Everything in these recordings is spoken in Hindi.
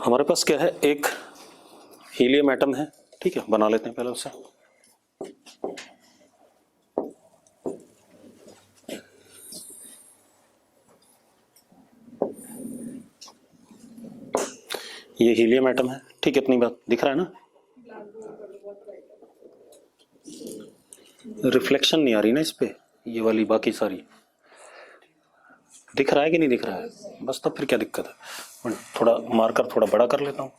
हमारे पास क्या है, एक हीलियम एटम है, ठीक है, बना लेते हैं पहले उसे। ये हीलियम एटम है, ठीक है, इतनी बात दिख रहा है ना। रिफ्लेक्शन नहीं आ रही ना इस पे, ये वाली बाकी सारी दिख रहा है कि नहीं दिख रहा है, बस तब फिर क्या दिक्कत है। थोड़ा मार्कर थोड़ा बड़ा कर लेता हूं।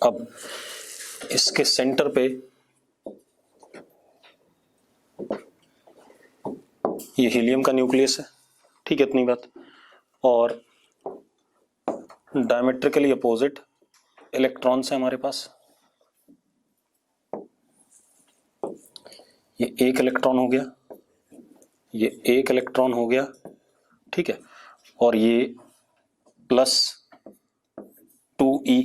अब इसके सेंटर पे ये हीलियम का न्यूक्लियस है, ठीक है, इतनी बात। और डायमेट्रिकली अपोजिट इलेक्ट्रॉन्स है हमारे पास। ये एक इलेक्ट्रॉन हो गया, ये एक इलेक्ट्रॉन हो गया, ठीक है, और ये +2e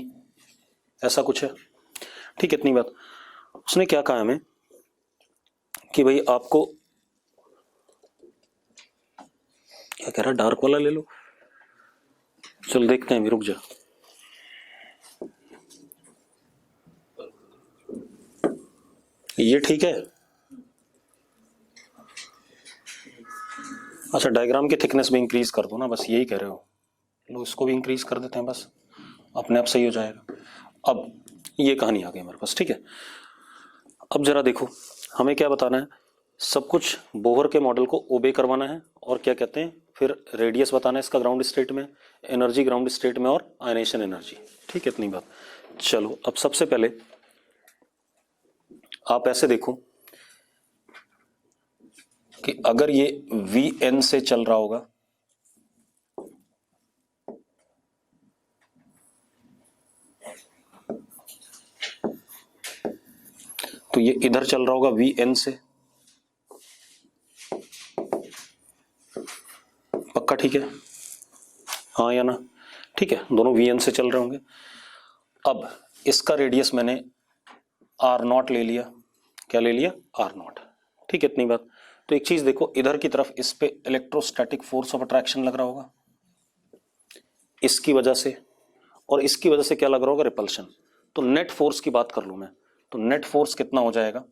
ऐसा कुछ है, ठीक है, इतनी बात। उसने क्या कहा हमें कि भाई आपको क्या कह रहा है, डार्क वाला ले लो। चल देखते हैं, भी रुक जा। ये ठीक है। अच्छा, डायग्राम की थिकनेस भी इंक्रीज कर दो ना, बस यही कह रहे हो। लो इसको भी इंक्रीज कर देते हैं, बस अपने आप सही हो जाएगा। अब ये कहानी आ गई हमारे पास, ठीक है। अब जरा देखो, हमें क्या बताना है, सब कुछ बोहर के मॉडल को ओबे करवाना है, और क्या कहते हैं फिर रेडियस बताना है इसका ग्राउंड स्टेट में, एनर्जी ग्राउंड स्टेट में, और आयनेशन एनर्जी, ठीक है, इतनी बात। चलो अब सबसे पहले आप ऐसे देखो कि अगर ये Vn से चल रहा होगा तो ये इधर चल रहा होगा Vn से, पक्का, ठीक है, हाँ या ना, ठीक है, दोनों Vn से चल रहे होंगे। अब इसका रेडियस मैंने R0 ले लिया, क्या ले लिया, R0, ठीक है, इतनी बात। तो एक चीज देखो, इधर की तरफ इस पे इलेक्ट्रोस्टैटिक फोर्स ऑफ अट्रैक्शन लग रहा होगा इसकी वजह से, और इसकी वजह से क्या लग रहा होगा, रिपल्शन। तो नेट फोर्स की बात कर लूं मैं, तो नेट फोर्स कितना हो जाएगा,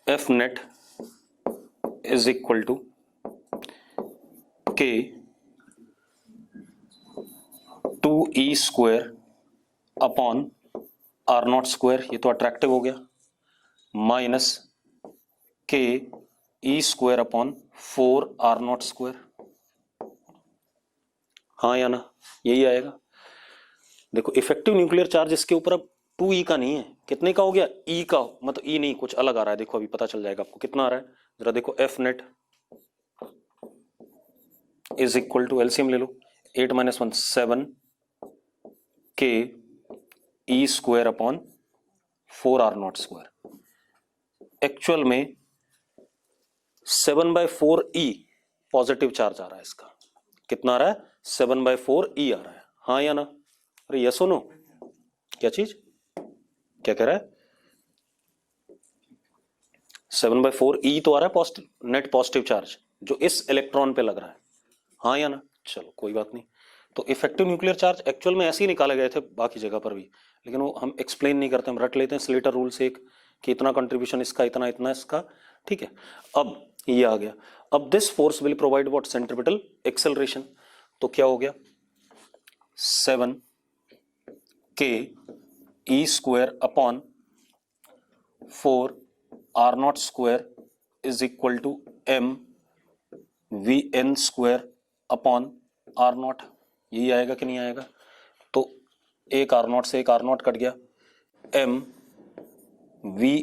F net is equal to K 2E square upon R0 square, ये तो अट्रैक्टिव हो गया, minus K E square upon 4R0 square, हाँ या ना, यही आएगा। देखो इफेक्टिव न्यूक्लियर चार्ज इसके ऊपर अब 2E का नहीं है, कितने का हो गया, E का, मतलब E नहीं, कुछ अलग आ रहा है, देखो अभी पता चल जाएगा आपको कितना आ रहा है। जरा देखो, F net is equal to, LCM ले लो, 8 - 1 7 K E square upon 4R0 square. Actual में 7/4E पॉजिटिव चार्ज आ रहा है इसका, कितना आ रहा है, 7/4E आ रहा है, हाँ या ना। अरे यस नो, क्या चीज, क्या कह रहा है, 7/4E तो आ रहा है पॉजिटिव, नेट पॉजिटिव चार्ज जो इस इलेक्ट्रॉन पे लग रहा है, हाँ या ना। चलो कोई बात नहीं। तो इफेक्टिव न्यूक्लियर चार्ज एक्चुअल में ऐसे ही निकाले गए थे बाकी जगह पर भी, लेकिन वो हम एक्सप्लेन नहीं करते, हम रट लेते हैं स्लेटर रूल से, एक कि इतना कंट्रीब्यूशन इसका, इतना इतना इसका, ठीक है। अब ये आ गया, अब this force will provide what, centripetal acceleration. तो क्या हो गया, 7 K E square upon 4R0 square is equal to M Vn square upon R0, यही आएगा कि नहीं आएगा। तो एक R0 से एक R0 कट गया, M V,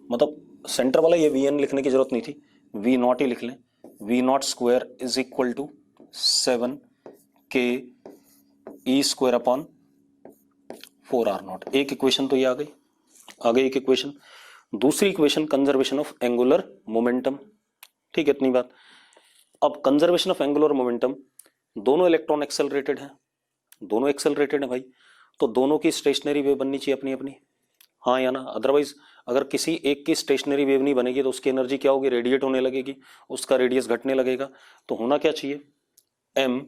मतलब सेंटर वाला ये Vn लिखने की जरूरत नहीं थी, V0 ही लिख लें, V0 square is equal to 7 K E square upon 4R0। एक इक्वेशन तो ये आ गई एक इक्वेशन। दूसरी equation conservation of angular momentum, ठीक है, इतनी बात। अब कंजर्वेशन ऑफ एंगुलर मोमेंटम, दोनों इलेक्ट्रॉन एक्सेलरेटेड हैं, दोनों एक्सेलरेटेड हैं भाई, तो दोनों की स्टेशनरी वेव बननी चाहिए अपनी अपनी, हाँ या ना, अदरवाइज अगर किसी एक की स्टेशनरी वेव नहीं बनेगी तो उसकी एनर्जी क्या होगी, रेडिएट होने लगेगी, उसका रेडियस घटने लगेगा। तो होना क्या चाहिए, m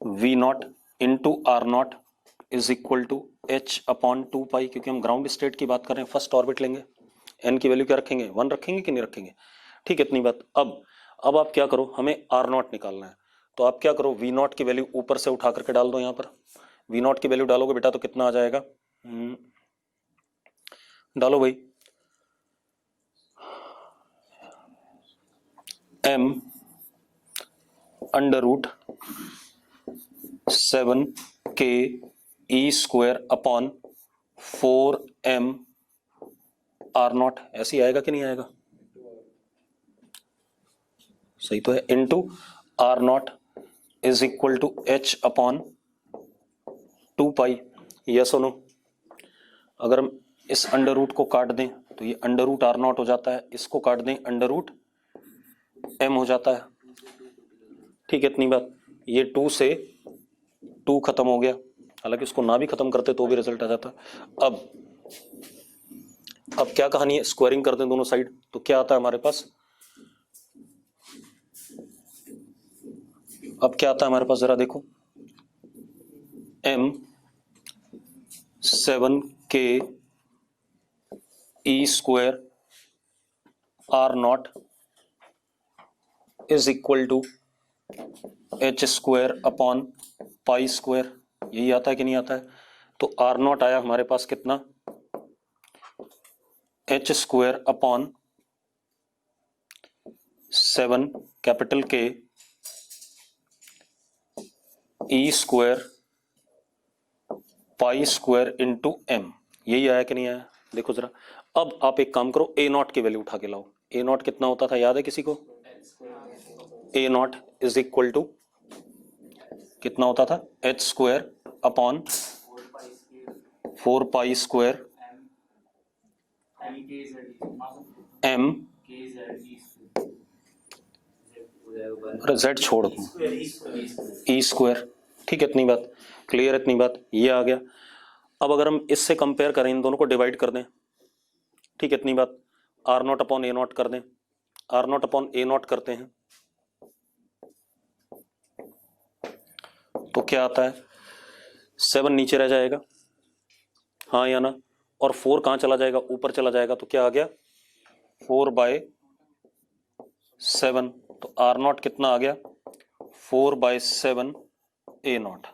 v naught into R naught is equal to h upon 2 pi, क्योंकि हम ग्राउंड स्टेट की बात कर रहे हैं, फर्स्ट ऑर्बिट लेंगे, n की वैल्यू क्या रखेंगे, 1 रखेंगे कि नहीं रखेंगे। ठीक है, इतनी बात। अब आप क्या करो, हमें आर नॉट निकालना है, तो आप क्या करो, वी नॉट की वैल्यू ऊपर से उठा करके डाल दो। यहाँ पर वी नॉट की वैल्यू डालोगे बेटा तो कितना आ जाएगा, डालो भाई, m under root 7k e square upon 4m R naught, ऐसे ही आएगा कि नहीं आएगा, सही तो है, into R naught is equal to h upon 2 pi, yes और नो। अगर हम इस अंडर रूट को काट दें तो ये अंडर रूट आर नॉट हो जाता है, इसको काट दें अंडर रूट m हो जाता है। ठीक है, इतनी बात। ये 2 से 2 खत्म हो गया, हालांकि इसको ना भी खत्म करते तो भी रिजल्ट आ जाता। अब क्या कहानी है, स्क्वायरिंग कर दें दोनों साइड तो क्या आता है हमारे पास, अब क्या आता है हमारे पास जरा देखो, m 7k e square R naught is equal to h square upon pi square, यही आता है कि नहीं आता है। तो आर नॉट आया हमारे पास कितना, h square upon 7 capital K e square pi square into m, यही आया कि नहीं आया, देखो जरा। अब आप एक काम करो, a नॉट की वैल्यू उठा के लाओ, a नॉट कितना होता था याद है किसी को, a naught is equal to कितना होता था, h square upon 4 pi square m, z छोड़ दूं, e स्क्वायर। ठीक है, इतनी बात क्लियर, इतनी बात, ये आ गया। अब अगर हम इससे कंपेयर करें, इन दोनों को डिवाइड कर दें, ठीक है, इतनी बात, R naught upon A naught कर दें, R naught upon A naught करते हैं तो क्या आता है, 7 नीचे रह जाएगा, हाँ या ना, और 4 कहाँ चला जाएगा, ऊपर चला जाएगा, तो क्या आ गया 4/7, तो आर नॉट कितना आ गया 4/7 ए नॉट,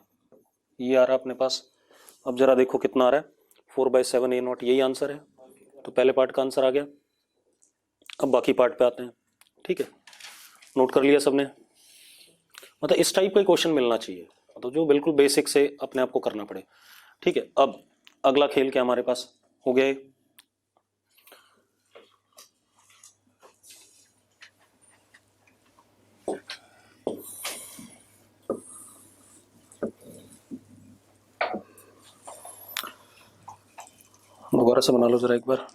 ये आ रहा है अपने पास। अब जरा देखो कितना आ रहा है, 4/7 ए नॉट, यही आंसर है। तो पहले पार्ट का आंसर आ गया, अब बाकी पार्ट पे आते हैं। ठीक है, नोट कर लिया सबने, मतलब इस टाइप का क्वेश्चन मिलना चाहिए, मतलब जो बिल्कुल बेसिक से अपने आप को करना पड़े। ठीक है, अब अगला खेल क्या हमारे पास हो गया, दोबारा से बना लो जरा एक बार।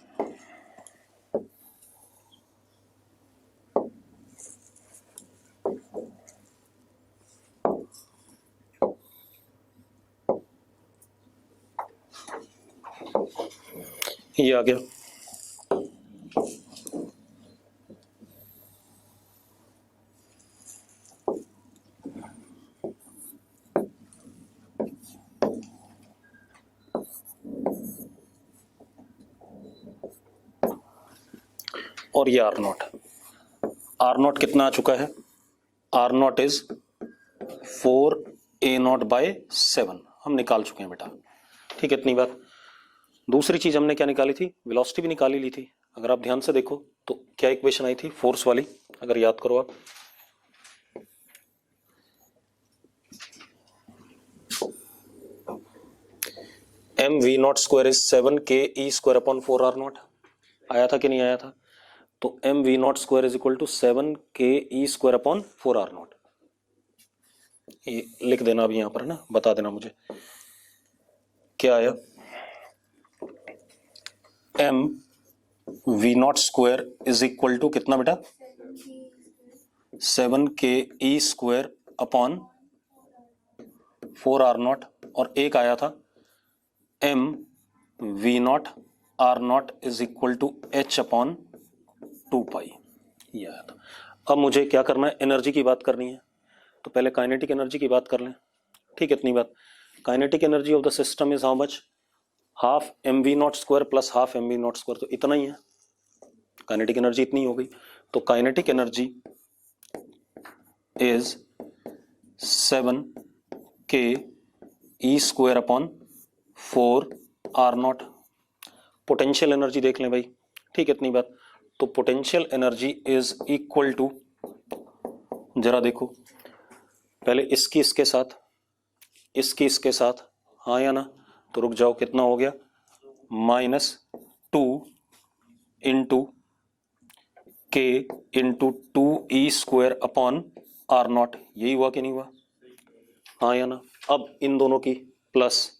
ये आ गया, और ये आर नॉट, आर नॉट कितना आ चुका है, आर नॉट इज 4a0/7 हम निकाल चुके हैं बेटा। ठीक है, इतनी बात। दूसरी चीज हमने क्या निकाली थी, वेलोसिटी भी निकाली ली थी। अगर आप ध्यान से देखो तो क्या इक्वेशन आई थी, फोर्स वाली, अगर याद करो आप, M V naught square is 7k e square upon 4r naught, आया था कि नहीं आया था। तो M V naught square is equal to 7k e square upon 4r naught, ये लिख देना अभी यहां पर ना, बता देना मुझे क्या आया, M V naught square is equal to कितना बेटा, 7k e square upon 4r not, और एक आया था M V naught R naught is equal to H upon 2 pi, ये आया था। अब मुझे क्या करना है, एनर्जी की बात करनी है, तो पहले काइनेटिक एनर्जी की बात कर लें। ठीक है, इतनी बात। Kinetic energy of the system is how much, half M V naught square plus half M V naught square, तो इतना ही है, काइनेटिक एनर्जी इतनी हो गई। तो kinetic energy is 7k E square upon 4r0। Potential energy देख लें भाई। ठीक है, इतनी बात। तो potential energy is equal to, जरा देखो पहले इसकी इसके साथ, इसकी इसके साथ, हाँ या ना, तो रुक जाओ, कितना हो गया, -2 इंटू के into 2e square upon r0, यही हुआ कि नहीं हुआ, हाँ या ना। अब इन दोनों की प्लस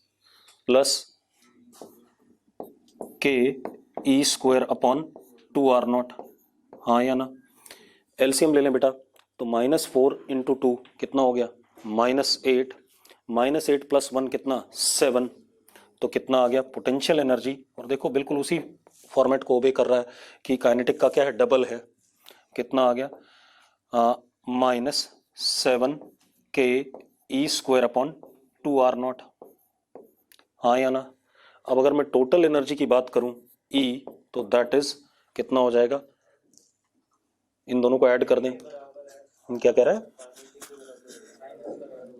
के ई स्क्वायर अपॉन 2r0, हाँ या ना। एलसीएम ले लें बेटा, तो -4 इंटू 2 कितना हो गया, -8, -8 प्लस 1 कितना, 7, तो कितना आ गया पोटेंशियल एनर्जी। और देखो बिल्कुल उसी फॉर्मेट को ओबे कर रहा है कि काइनेटिक का क्या है, डबल है। कितना आ गया, -7k E square upon 2r0, हाँ या ना। अब अगर मैं टोटल एनर्जी की बात करूं E, तो दैट इज कितना हो जाएगा, इन दोनों को ऐड कर दें, क्या कह रहा है,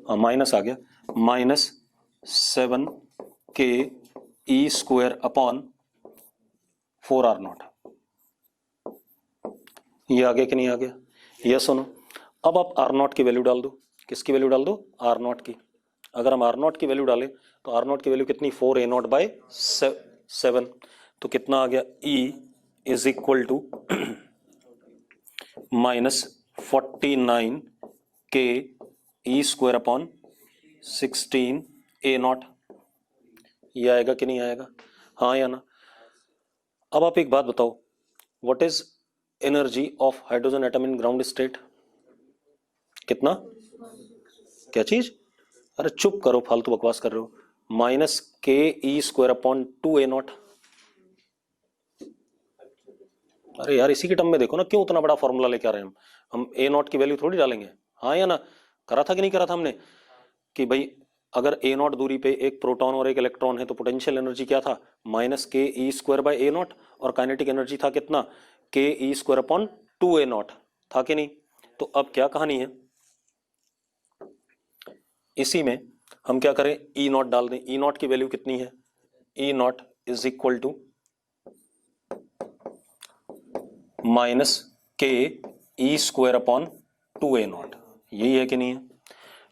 हाँ माइनस आ गया, -7k E square upon 4r0, ये आ गया कि नहीं आ गया, ये सुनो। अब आप r0 की वैल्यू डाल दो, किसकी वैल्यू डाल दो, r0 की। अगर हम r0 की वैल्यू डालें तो r0 की वैल्यू कितनी, 4a0 बाई 7, तो कितना आ गया, E is equal to -49k E square upon 16a0, ये आएगा कि नहीं आएगा, हाँ या ना। अब आप एक बात बताओ, what is energy of hydrogen atom in ground state, कितना, क्या चीज, अरे चुप करो, फालतू बकवास कर रहे हो, -k E square upon 2a0। अरे यार इसी के टर्म में देखो ना, क्यों उतना बड़ा फॉर्मूला लेके आ रहे हैं हम a0 की वैल्यू थोड़ी डालेंगे, हाँ या ना। करा था कि नहीं करा था हमने, कि भाई अगर a0 दूरी पे एक प्रोटॉन और एक इलेक्ट्रॉन है तो पोटेंशियल एनर्जी क्या था, -k E square by a0, और काइनेटिक एनर्जी था कितना, k E square upon 2a0, था कि नहीं। तो अब क्या कहानी है, इसी में हम क्या करें, E0 डाल दें। E0 की वैल्यू कितनी है, E0 is equal to -k E square upon 2a0, यही है कि नहीं है।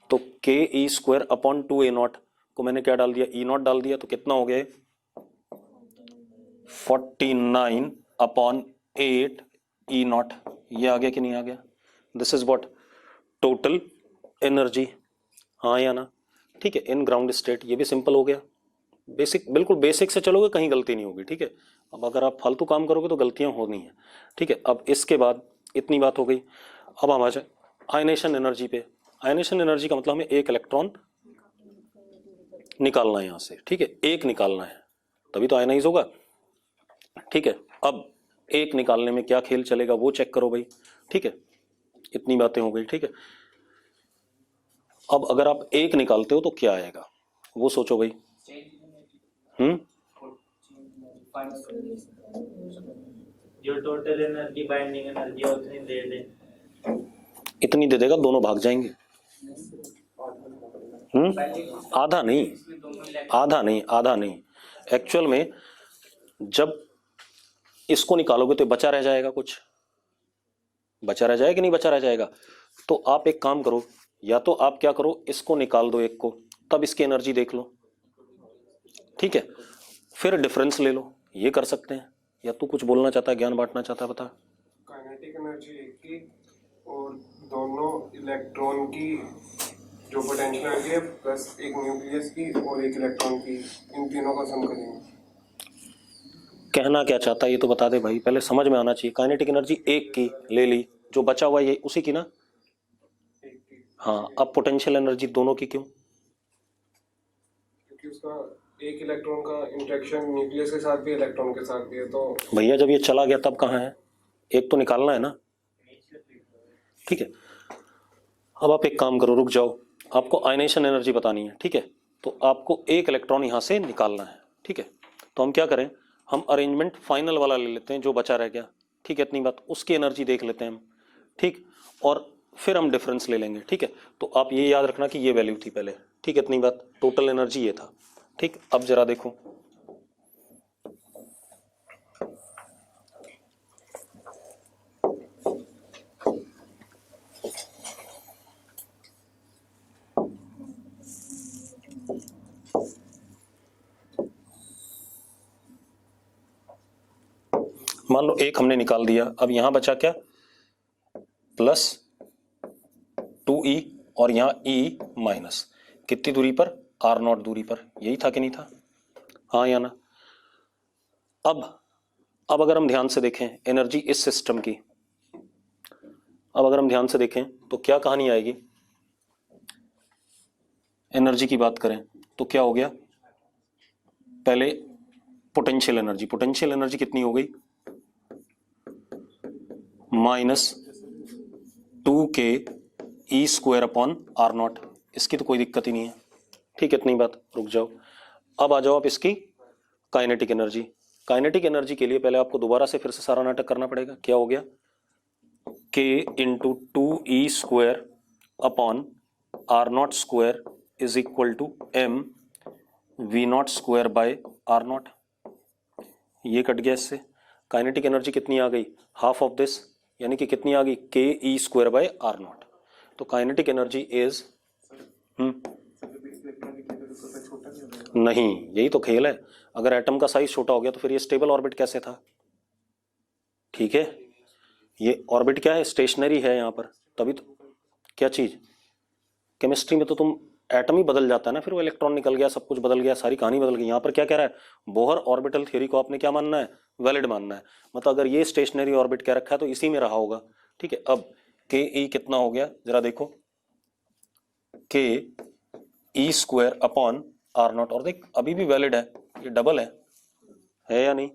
तो k E square upon 2a0 को मैंने क्या डाल दिया, E0 डाल दिया, तो कितना हो गया, 49 अपॉन 8 E0, ये आ गया कि नहीं आ गया। This is what, total energy, हाँ या ना। ठीक है, इन ग्राउंड स्टेट, ये भी सिंपल हो गया, बेसिक, बिल्कुल बेसिक से चलोगे कहीं गलती नहीं होगी। ठीक है, अब अगर आप फालतू काम करोगे तो गलतियां होनी है। ठीक है, अब इसके बाद इतनी बात हो गई। अब हम आ जाए आयनेशन एनर्जी पे। आयनेशन एनर्जी का मतलब हमें एक इलेक्ट्रॉन निकालना है यहां से, ठीक है, एक निकालना है, तभी तो आयनाइज होगा। ठीक है, अब एक निकालने में क्या खेल चलेगा वो चेक करो भाई। ठीक है, इतनी बातें हो गई। ठीक है, अब अगर आप एक निकालते हो तो क्या आएगा वो सोचो भाई। जो टोटल एनर्जी बाइंडिंग एनर्जी है उतनी दे दे, इतनी दे देगा, दोनों भाग जाएंगे। आधा नहीं, आधा नहीं, आधा नहीं, एक्चुअल में जब इसको निकालोगे तो बचा रह जाएगा, कुछ बचा रह जाएगा कि नहीं बचा रह जाएगा। तो आप एक काम करो, या तो आप क्या करो, इसको निकाल दो एक को, तब इसकी एनर्जी देख लो। ठीक है, फिर डिफरेंस ले लो, ये कर सकते हैं। या तू कुछ बोलना चाहता है, ज्ञान बांटना चाहता है, बता। काइनेटिक एनर्जी एक की और दोनों इलेक्ट्रॉन की जो पोटेंशियल एनर्जी है प्लस एक न्यूक्लियस की और एक इलेक्ट्रॉन की, इन तीनों का सम करेंगे। कहना क्या चाहता है ये तो बता दे भाई, पहले समझ में आना चाहिए। काइनेटिक एनर्जी एक की ले ली, जो बचा हुआ ये उसी की ना, एक की, हाँ। अब पोटेंशियल एनर्जी दोनों की क्यों, क्योंकि उसका एक इलेक्ट्रॉन का इंटरेक्शन न्यूक्लियस के साथ भी इलेक्ट्रॉन के साथ भी है, तो भैया जब ये चला गया तब कहाँ है, एक तो निकालना है ना, ठीक है। अब आप एक काम करो, रुक जाओ, आपको आयनेशन एनर्जी बतानी है, ठीक है। तो आपको एक इलेक्ट्रॉन यहाँ से निकालना है, ठीक है। तो हम क्या करें, हम अरेंजमेंट फाइनल वाला ले लेते हैं जो बचा रह गया, ठीक है। इतनी बात, उसकी एनर्जी देख लेते हैं हम, ठीक, और फिर हम डिफरेंस ले लेंगे, ठीक है। तो आप ये याद रखना कि ये वैल्यू थी पहले, ठीक है। इतनी बात, टोटल एनर्जी ये था, ठीक। अब जरा देखो, मान लो एक हमने निकाल दिया, अब यहां बचा क्या, प्लस 2e और यहाँ e माइनस, कितनी दूरी पर, r0 दूरी पर, यही था कि नहीं था, हाँ या ना। अब अगर हम ध्यान से देखें एनर्जी इस सिस्टम की, अब अगर हम ध्यान से देखें तो क्या कहानी आएगी, एनर्जी की बात करें तो क्या हो गया, पहले पोटेंशियल एनर्जी, पोटेंशियल एनर्जी कितनी हो गई, -2k E² r0, इसकी तो कोई दिक्कत ही नहीं है, ठीक है। इतनी बात, रुक जाओ। अब आ जाओ आप इसकी काइनेटिक एनर्जी। काइनेटिक एनर्जी के लिए पहले आपको दोबारा से फिर से सारा नाटक करना पड़ेगा। क्या हो गया, k इंटू 2E² अपॉन r0² is equal to m V0² by r0। ये कट गया इससे, काइनेटिक एनर्जी कितनी आ गई, हाफ ऑफ दिस, यानी कि कितनी आ गई, ke² बाय r0। तो काइनेटिक एनर्जी इज नहीं, यही तो खेल है। अगर एटम का साइज छोटा हो गया तो फिर ये स्टेबल ऑर्बिट कैसे था, ठीक है। ये ऑर्बिट क्या है, स्टेशनरी है यहाँ पर, तभी तो, क्या चीज, केमिस्ट्री में तो तुम एटम ही बदल जाता है ना, फिर वो इलेक्ट्रॉन निकल गया, सब कुछ बदल गया, सारी कहानी बदल गई। यहाँ पर क्या कह रहा है, बोहर ऑर्बिटल थ्योरी को आपने क्या मानना है, वैलिड मानना है। मतलब अगर ये स्टेशनरी ऑर्बिट कह रखा है तो इसी में रहा होगा, ठीक है। अब के ई कितना हो गया, जरा देखो, के E² अपॉन r0, और देख अभी भी वैलिड है, ये डबल है या नहीं,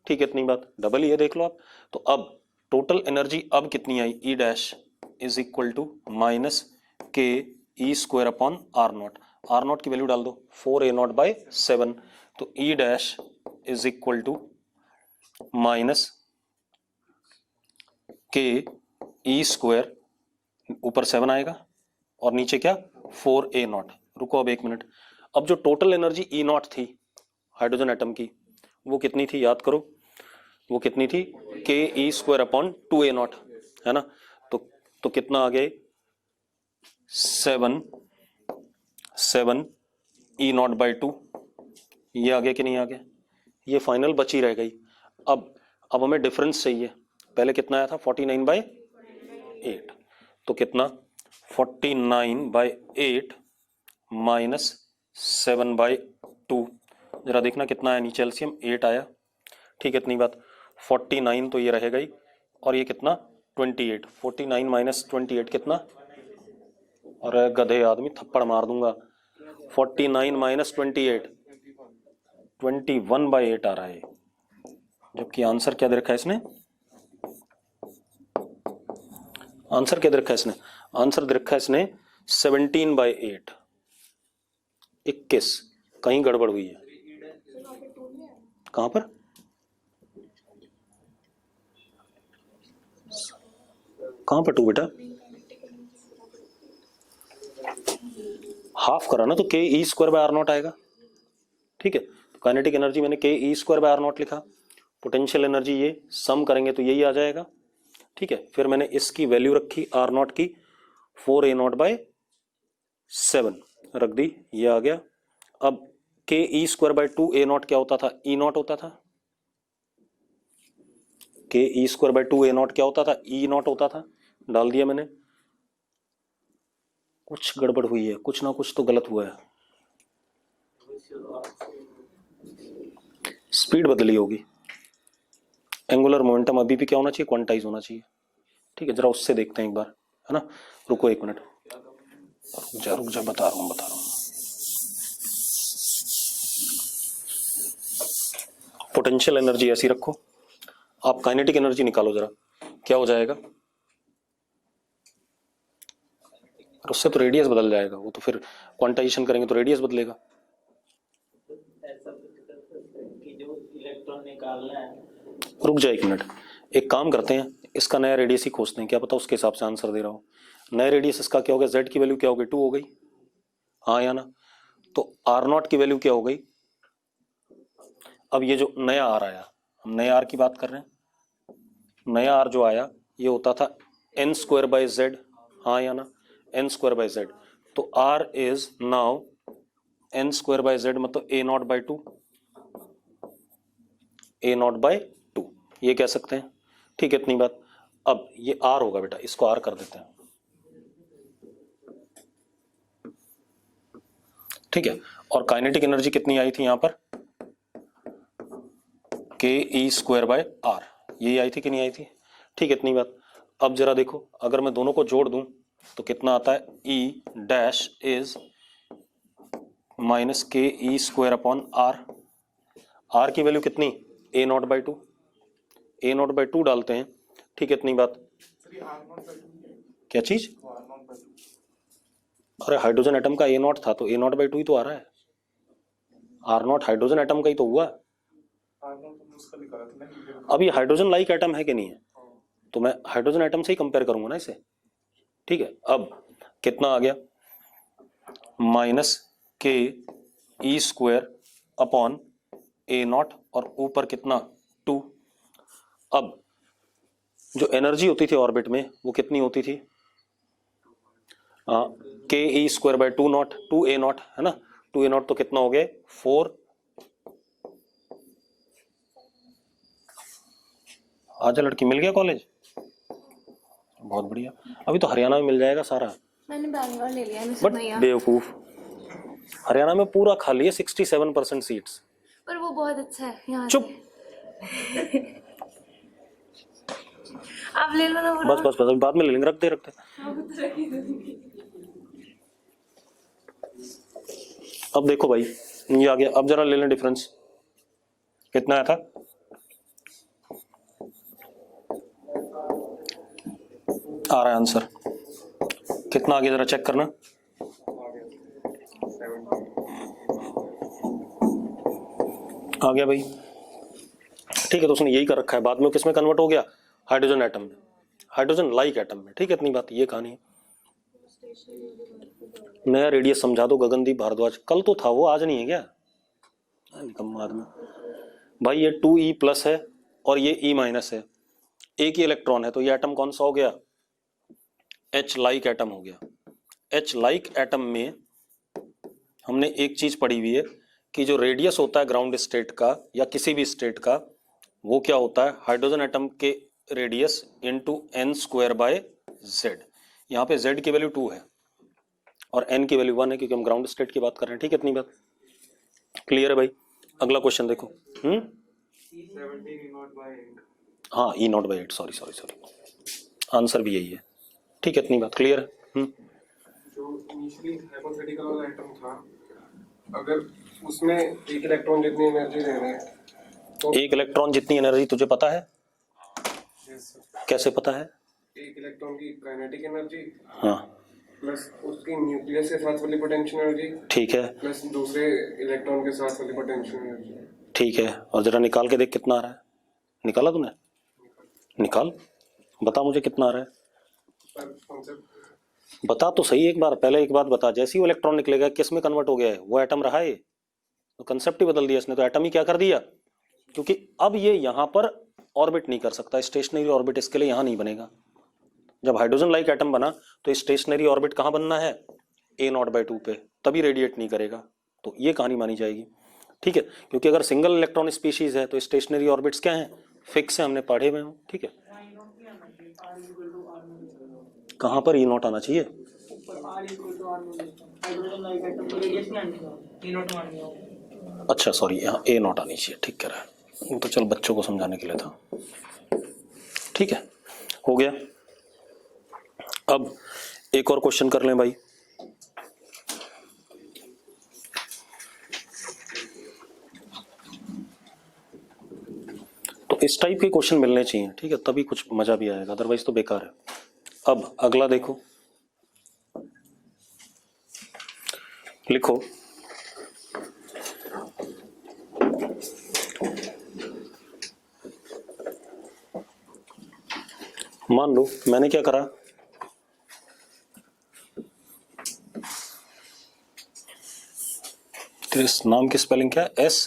ठीक है। इतनी बात, डबल ही है, देख लो आप। तो अब टोटल एनर्जी अब कितनी आई, E dash is equal to minus K E² upon r0, r0 की वैल्यू डाल दो 4a0/7, तो E dash is equal to minus K E², ऊपर 7 आएगा और नीचे क्या 4a0। रुको अब एक मिनट, अब जो टोटल एनर्जी E0 थी हाइड्रोजन एटम की, वो कितनी थी, याद करो, वो कितनी थी, के E² अपॉन 2a0, है ना। तो कितना आ गया, 7 E0/2, ये आ गया कि नहीं आ गया, ये फाइनल बची रह गई। अब हमें डिफरेंस चाहिए, पहले कितना आया था 49/8, तो कितना 49/8 माइनस 7/2, जरा देखना कितना आया, नीचे एलसीएम 8 आया, ठीक है। इतनी बात, 49 तो ये रहेगा ही, और ये कितना 28, 49 माइनस 28 कितना, अरे गधे आदमी थप्पड़ मार दूंगा, 49 माइनस 28 21/8 आ रहा है, जबकि आंसर क्या दे रखा है इसने, आंसर क्या दे रखा है इसने, आंसर दे रखा है इसने 17/8, 21, कहीं गड़बड़ हुई है, कहां पर, कहां पर 2 बेटा, हाफ करा ना, तो के E² बाय r0 आएगा, ठीक है। तो काइनेटिक एनर्जी मैंने के E² बाय r0 लिखा, पोटेंशियल एनर्जी ये सम करेंगे तो यही आ जाएगा, ठीक है। फिर मैंने इसकी वैल्यू रखी r0 की 4a0/7 रख दी, ये आ गया। अब के E²/2a0 क्या होता था, E0 होता था, के E²/2a0 क्या होता था, E0 होता था, डाल दिया मैंने। कुछ गड़बड़ हुई है, कुछ ना कुछ तो गलत हुआ है, स्पीड बदली होगी, एंगुलर मोमेंटम अभी भी क्या होना चाहिए, क्वांटाइज होना चाहिए, ठीक है। जरा उससे देखते हैं एक बार, है ना। रुको एक मिनट, रुक जा बता रहा हूँ। पोटेंशियल एनर्जी ऐसी रखो, आप काइनेटिक एनर्जी निकालो जरा, क्या हो जाएगा? और उससे तो रेडियस बदल जाएगा, वो तो फिर क्वांटाइजेशन करेंगे तो रेडियस बदलेगा। ऐसा कुछ कर सकते हैं कि जो इलेक्ट्रॉन निकालना है। रुक जाए एक मिनट, एक काम करते हैं, इसका नया रेडियस ही खोजते हैं, क्या पता उसके हिसाब से आंसर दे रहा हूँ। नया रेडियस इसका क्या हो गया? जेड की वैल्यू क्या हो गई? 2 हो गई, हाँ या ना? तो आर नॉट की वैल्यू क्या हो गई? अब ये जो नया आर आया, हम नया आर की बात कर रहे हैं, नया आर जो आया ये होता था एन स्क्वायर बाई जेड, हाँ या ना? एन स्क्वायर बाई जेड, तो R is now N square by Z, मतलब A nought by 2, A nought by 2, ये कह सकते हैं। ठीक है, इतनी बात। अब ये आर होगा बेटा, इसको आर कर देते हैं, ठीक है। और काइनेटिक एनर्जी कितनी आई थी यहां पर? के ई स्क्वायर बाय आर, यही आई थी कि नहीं आई थी? ठीक है, इतनी बात। अब जरा देखो, अगर मैं दोनों को जोड़ दूं तो कितना आता है? ई dash is minus K E square upon R. R की वैल्यू कितनी? A nought by 2, A nought by 2 डालते हैं, ठीक है, इतनी बात। क्या चीज? अरे हाइड्रोजन एटम का ए नॉट था तो ए नॉट बाई 2 ही तो आ रहा है। आर नॉट हाइड्रोजन एटम का ही तो हुआ। अब ये हाइड्रोजन लाइक एटम है कि नहीं है, तो मैं हाइड्रोजन एटम से ही कंपेयर करूंगा ना इसे, ठीक है। अब कितना आ गया? Minus K E square upon A not, और ऊपर कितना? 2। अब जो एनर्जी होती थी ऑर्बिट में वो कितनी होती थी? K E square by 2 not, 2 A not है ना, 2 ए नॉट तो कितना हो गया? 4। आजा लड़की, मिल गया कॉलेज? बहुत बढ़िया, अभी तो हरियाणा में मिल जाएगा सारा। मैंने बैंगलोर ले लिया है बट बेवकूफ, हरियाणा में पूरा खाली है, 67% सीट्स। पर वो बहुत अच्छा है यहाँ चुप, आप ले लो ना। बस बस बस, अभी बाद में ले लेंगे, रखते रखते। अब देखो भाई, ये आ गया। अब जरा ले लें डिफरेंस, कितना आया था? आ रहा है आंसर, कितना आ गया जरा चेक करना। आ गया भाई, ठीक है। तो उसने यही कर रखा है, बाद में किसमें कन्वर्ट हो गया? हाइड्रोजन एटम में, हाइड्रोजन लाइक एटम में, ठीक है, इतनी बात। ये कहानी है। नया रेडियस समझा दो गगनदीप भारद्वाज, कल तो था वो, आज नहीं है क्या? निकम्मा आदमी भाई। ये 2e प्लस है और ये e माइनस है, एक ही इलेक्ट्रॉन है, तो ये एटम कौन सा हो गया? H लाइक एटम हो गया। H लाइक एटम में हमने एक चीज पढ़ी हुई है कि जो रेडियस होता है ग्राउंड स्टेट का या किसी भी स्टेट का, वो क्या होता है? हाइड्रोजन एटम के radius into N square by Z. यहाँ पे z की वैल्यू 2 है और n की वैल्यू 1 है, क्योंकि हम ग्राउंड स्टेट की बात कर रहे हैं, ठीक है, इतनी बात क्लियर है भाई। अगला क्वेश्चन देखो। हाँ, E not by 8, sorry sorry sorry, answer भी यही है, ठीक है, इतनी बात क्लियर है। जो इनिशियली हाइपोथेटिकल वाला एटम था, अगर उसमें एक इलेक्ट्रॉन जितनी एनर्जी दे रहे हैं तो एक इलेक्ट्रॉन जितनी एनर्जी तुझे पता है? कैसे पता है? एक इलेक्ट्रॉन की काइनेटिक एनर्जी, हाँ, प्लस उसकी न्यूक्लियस के साथ वाली पोटेंशियल एनर्जी, ठीक है, प्लस दूसरे इलेक्ट्रॉन के साथ वाली पोटेंशियल एनर्जी, ठीक है। और जरा निकाल के देख कितना आ रहा है। निकाला तूने? निकाल, बता मुझे कितना आ रहा है। पर कॉन्सेप्ट बता तो सही एक बार, पहले एक बात बता, जैसे ही वो इलेक्ट्रॉन निकलेगा किस में कन्वर्ट हो गया है? वो एटम रहा है, तो कंसेप्ट ही बदल दिया इसने, तो एटम ही क्या कर दिया, क्योंकि अब ये यहां पर ऑर्बिट नहीं कर सकता, स्टेशनरी ऑर्बिट इसके लिए यहां नहीं बनेगा। जब हाइड्रोजन लाइक एटम बना तो स्टेशनरी ऑर्बिट कहां बनना है? ए नॉट बाई 2 पे, तभी रेडिएट नहीं करेगा, तो ये कहानी मानी जाएगी, ठीक है। क्योंकि अगर सिंगल इलेक्ट्रॉन स्पीशीज है तो स्टेशनरी ऑर्बिट्स क्या हैं? फिक्स है, हमने पढ़े हुए हैं, ठीक है। कहां पर ई नॉट आना चाहिए? अच्छा सॉरी, यहाँ ए नॉट आनी चाहिए, ठीक कह रहा है, वो तो चल बच्चों को समझाने के लिए था, ठीक है, हो गया। अब एक और क्वेश्चन कर लें भाई। तो इस टाइप के क्वेश्चन मिलने चाहिए, ठीक है, तभी कुछ मजा भी आएगा, अदरवाइज तो बेकार है। अब अगला देखो, लिखो मान लो मैंने क्या करा, तो इस नाम की स्पेलिंग क्या है, एस,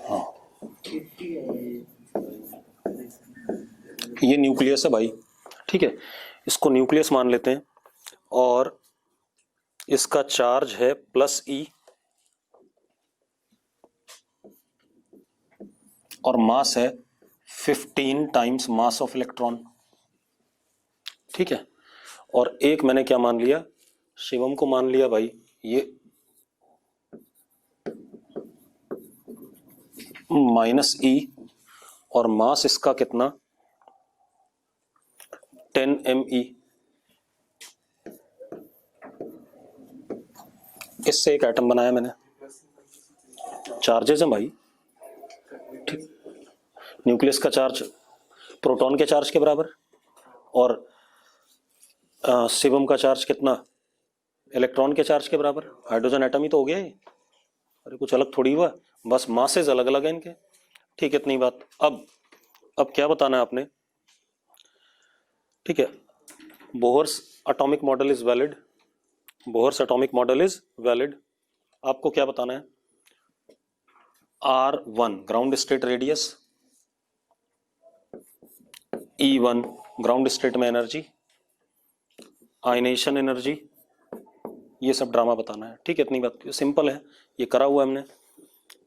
हाँ ये न्यूक्लियस है भाई, ठीक है, इसको न्यूक्लियस मान लेते हैं और इसका चार्ज है प्लस ई और मास है 15 टाइम्स मास ऑफ इलेक्ट्रॉन, ठीक है। और एक मैंने क्या मान लिया, शिवम को मान लिया भाई ये माइनस ई और मास इसका कितना 10 ME, इससे एक एटम बनाया मैंने, चार्जेस हैं भाई, ठीक, न्यूक्लियस का चार्ज प्रोटॉन के चार्ज के बराबर और शिवम का चार्ज कितना इलेक्ट्रॉन के चार्ज के बराबर, हाइड्रोजन एटम ही तो हो गया ये, अरे कुछ अलग थोड़ी हुआ, बस मासेस अलग अलग हैं इनके, ठीक है, इतनी बात। अब क्या बताना है आपने, ठीक है, Bohr's atomic model is valid, Bohr's atomic model is valid, आपको क्या बताना है, R1 ground state radius, E1 ground state में एनर्जी, आयनेशन एनर्जी, ये सब ड्रामा बताना है, ठीक है, इतनी बात, सिंपल है, ये करा हुआ है हमने।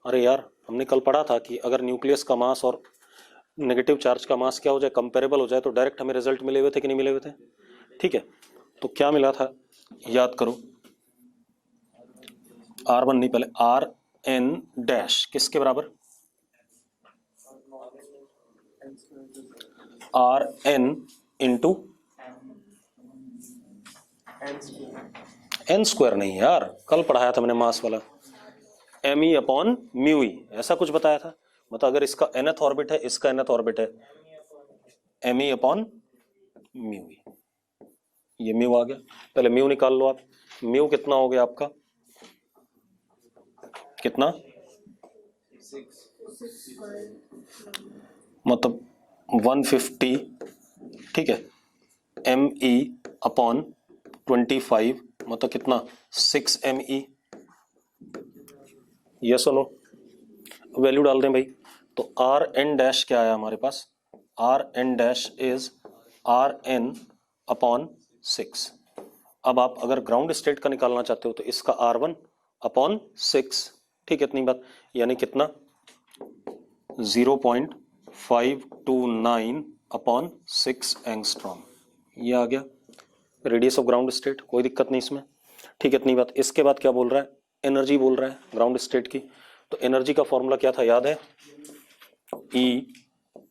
अरे यार हमने कल पढ़ा था कि अगर न्यूक्लियस का मास और नेगेटिव चार्ज का मास क्या हो जाए, कंपेरेबल हो जाए, तो डायरेक्ट हमें रिजल्ट मिले हुए थे कि नहीं मिले हुए थे, ठीक है। तो क्या मिला था याद करो, R1 नहीं, पहले RN डैश किसके बराबर, RN इंटू n स्क्वायर, नहीं यार कल पढ़ाया था मैंने मास वाला, ME अपॉन म्यू ई, ऐसा कुछ बताया था, मतलब अगर इसका nth ऑर्बिट है, इसका nth ऑर्बिट है, ME अपॉन म्यू ई, ये म्यू आ गया, पहले म्यू निकाल लो आप, म्यू कितना हो गया आपका, कितना, मतलब 150, ठीक है, ME अपॉन 25, मतलब कितना 6 ME, ये सुनो वैल्यू डाल दें भाई, तो RN डैश क्या आया हमारे पास, RN dash is RN upon 6। अब आप अगर ग्राउंड स्टेट का निकालना चाहते हो तो इसका R1 अपॉन 6, ठीक है, इतनी बात, यानी कितना 0.529 अपॉन 6 एंगस्ट्रॉम, ये आ गया रेडियस ऑफ ग्राउंड स्टेट, कोई दिक्कत नहीं इसमें, ठीक है, इतनी बात। इसके बाद क्या बोल रहा है, एनर्जी बोल रहा है ग्राउंड स्टेट की, तो एनर्जी का फॉर्मूला क्या था याद है,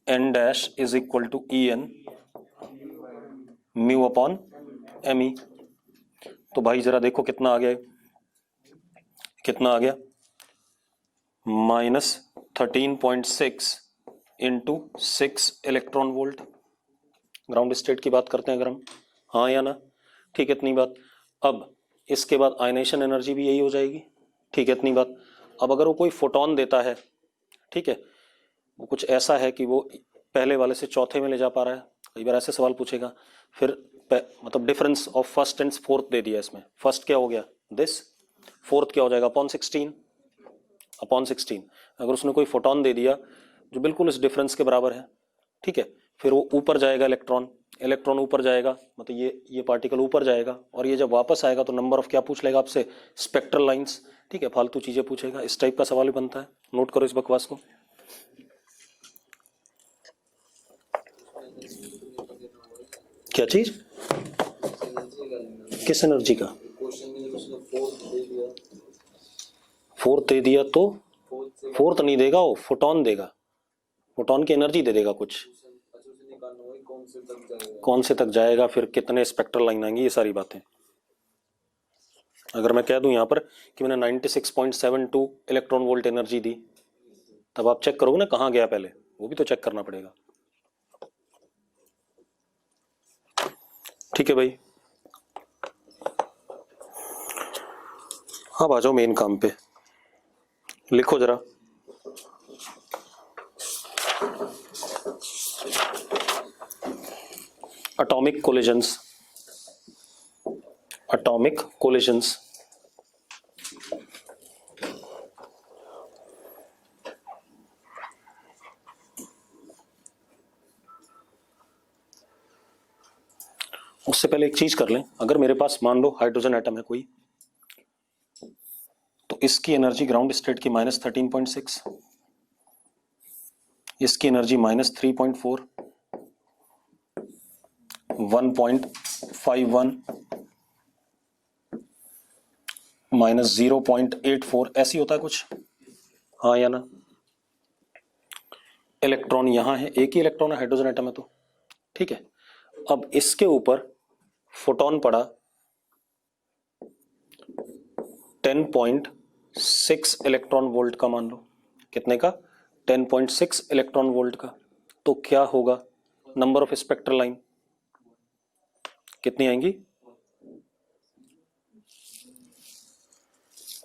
En dash is equal to En mu upon Me, तो भाई जरा देखो कितना आ गया, कितना आ गया, -13.6 into 6 electron volt, ground state की बात करते हैं अगर हम, हाँ या ना, ठीक है, इतनी बात। अब इसके बाद आयनेशन एनर्जी भी यही हो जाएगी, ठीक है, इतनी बात। अब अगर वो कोई फोटोन देता है, ठीक है, वो कुछ ऐसा है कि वो पहले वाले से चौथे में ले जा पा रहा है, कई बार ऐसे सवाल पूछेगा, फिर मतलब difference of first and fourth दे दिया इसमें, फर्स्ट क्या हो गया दिस, फोर्थ क्या हो जाएगा अपॉन 16, अगर उसने कोई फोटोन दे दिया जो बिल्कुल इस डिफरेंस के बराबर है, ठीक है, फिर वो ऊपर जाएगा, इलेक्ट्रॉन ऊपर जाएगा, मतलब ये पार्टिकल ऊपर जाएगा, और ये जब वापस आएगा तो नंबर ऑफ क्या पूछ लेगा आपसे, स्पेक्ट्रल लाइंस, ठीक है, फालतू चीजें पूछेगा, इस टाइप का सवाल भी बनता है, नोट करो इस बकवास को। क्या चीज, किस एनर्जी का, फोर्थ दे दिया तो फोर्थ नहीं देगा, वो फोटोन देगा, फोटोन की एनर्जी दे देगा कुछ, कौन से तक जाएगा, फिर कितने स्पेक्ट्रल लाइन आएंगी, ये सारी बातें। अगर मैं कह दूं यहां पर कि मैंने 96.72 इलेक्ट्रॉन वोल्ट एनर्जी दी, तब आप चेक करोगे ना कहाँ गया पहले, वो भी तो चेक करना पड़ेगा। ठीक है भाई, अब आ जाओ मेन काम पे। लिखो जरा, एटॉमिक कोलिजन्स, एटॉमिक कोलिजन्स। उससे पहले एक चीज कर लें, अगर मेरे पास मान लो हाइड्रोजन एटम है कोई, तो इसकी एनर्जी ग्राउंड स्टेट की -13.6, इसकी एनर्जी -3.4, 1.51, -0.84, ऐसी होता है कुछ, हाँ या ना। इलेक्ट्रॉन यहां है, एक ही इलेक्ट्रॉन है, हाइड्रोजन एटम है तो ठीक है। अब इसके ऊपर फोटोन पड़ा 10.6 इलेक्ट्रॉन वोल्ट का, मान लो कितने का, 10.6 इलेक्ट्रॉन वोल्ट का, तो क्या होगा, नंबर ऑफ स्पेक्ट्रल लाइन कितनी आएंगी,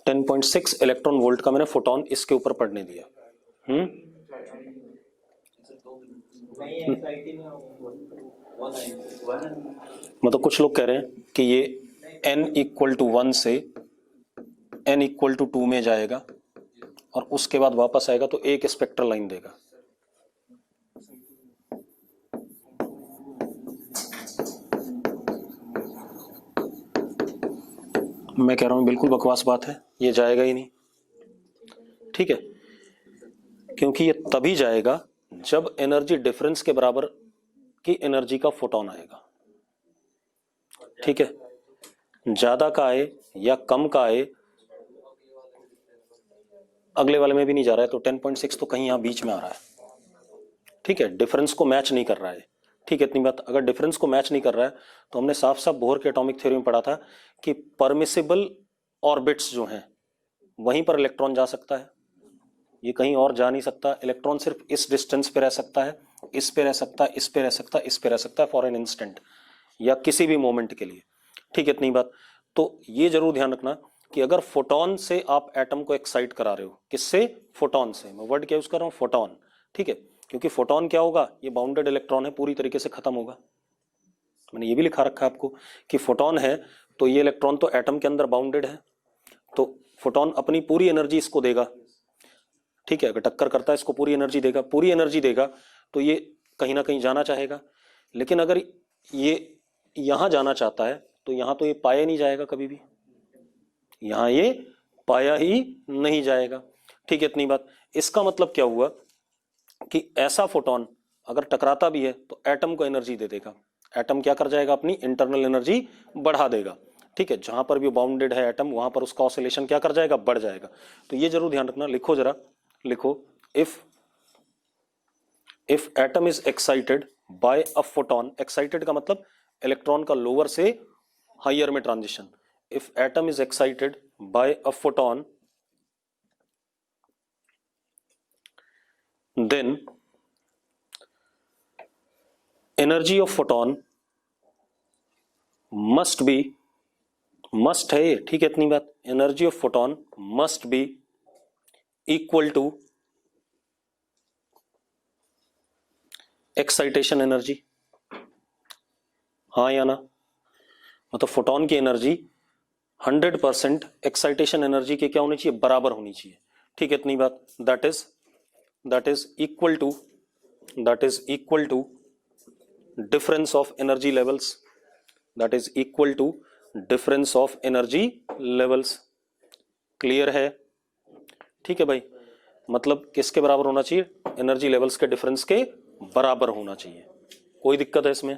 10.6 इलेक्ट्रॉन वोल्ट का मैंने फोटोन इसके ऊपर पड़ने दिया। मतलब कुछ लोग कह रहे हैं कि ये n = 1 से n = 2 में जाएगा और उसके बाद वापस आएगा तो एक स्पेक्ट्रल लाइन देगा। मैं कह रहा हूं बिल्कुल बकवास बात है, ये जाएगा ही नहीं, ठीक है, क्योंकि ये तभी जाएगा जब एनर्जी डिफरेंस के बराबर की एनर्जी का फोटोन आएगा। ठीक है, ज्यादा का आए या कम का आए, अगले वाले में भी नहीं जा रहा है, तो 10.6 तो कहीं यहां बीच में आ रहा है। ठीक है, डिफरेंस को मैच नहीं कर रहा है। ठीक है, इतनी बात, अगर डिफरेंस को मैच नहीं कर रहा है तो हमने साफ साफ बोहर के एटॉमिक थ्योरी में पढ़ा था कि परमिसिबल ऑर्बिट्स जो हैं वहीं पर इलेक्ट्रॉन जा सकता है, ये कहीं और जा नहीं सकता। इलेक्ट्रॉन सिर्फ इस डिस्टेंस पे रह सकता है, इस पे रह सकता है, इस पे रह सकता है, इस पे रह सकता है फॉर एन इंस्टेंट या किसी भी मोमेंट के लिए। ठीक है, इतनी बात। तो ये जरूर ध्यान रखना कि अगर फोटोन से आप एटम को एक्साइट करा रहे हो, किससे, फोटोन से, मैं वर्ड क्या यूज कर रहा हूं, फोटोन। ठीक है, क्योंकि फोटोन क्या होगा, ये बाउंडेड इलेक्ट्रॉन है, पूरी तरीके से खत्म होगा। मैंने ये भी लिखा रखा है आपको कि फोटोन है तो ये इलेक्ट्रॉन तो एटम के अंदर बाउंडेड है, तो फोटोन अपनी पूरी एनर्जी इसको देगा। ठीक है, अगर टक्कर करता है इसको पूरी एनर्जी देगा, पूरी एनर्जी देगा तो ये कहीं ना कहीं जाना चाहेगा। लेकिन अगर ये यहां जाना चाहता है तो यहां तो ये पाया नहीं जाएगा कभी भी, यहां ये पाया ही नहीं जाएगा। ठीक है, इतनी बात। इसका मतलब क्या हुआ कि ऐसा फोटोन अगर टकराता भी है तो एटम को एनर्जी दे देगा। एटम क्या कर जाएगा, अपनी इंटरनल एनर्जी बढ़ा देगा। ठीक है, जहां पर भी बाउंडेड है एटम वहां पर उसका ऑसिलेशन क्या कर जाएगा, बढ़ जाएगा। तो ये जरूर ध्यान रखना। लिखो जरा, लिखो, if atom is excited by a photon, excited का मतलब इलेक्ट्रॉन का लोअर से हायर में transition. If atom is excited by a photon then energy of photon must be, must है ये, ठीक है, इतनी बात, energy of photon must be equal to excitation energy, हाँ या ना। मतलब फोटोन की एनर्जी 100% एक्साइटेशन एनर्जी के क्या होनी चाहिए, बराबर होनी चाहिए। ठीक है, इतनी बात। that is equal to difference of energy levels, that is equal to difference of energy levels। Clear है? ठीक है भाई, मतलब किसके बराबर होना चाहिए, एनर्जी लेवल्स के डिफरेंस के बराबर होना चाहिए। कोई दिक्कत है इसमें,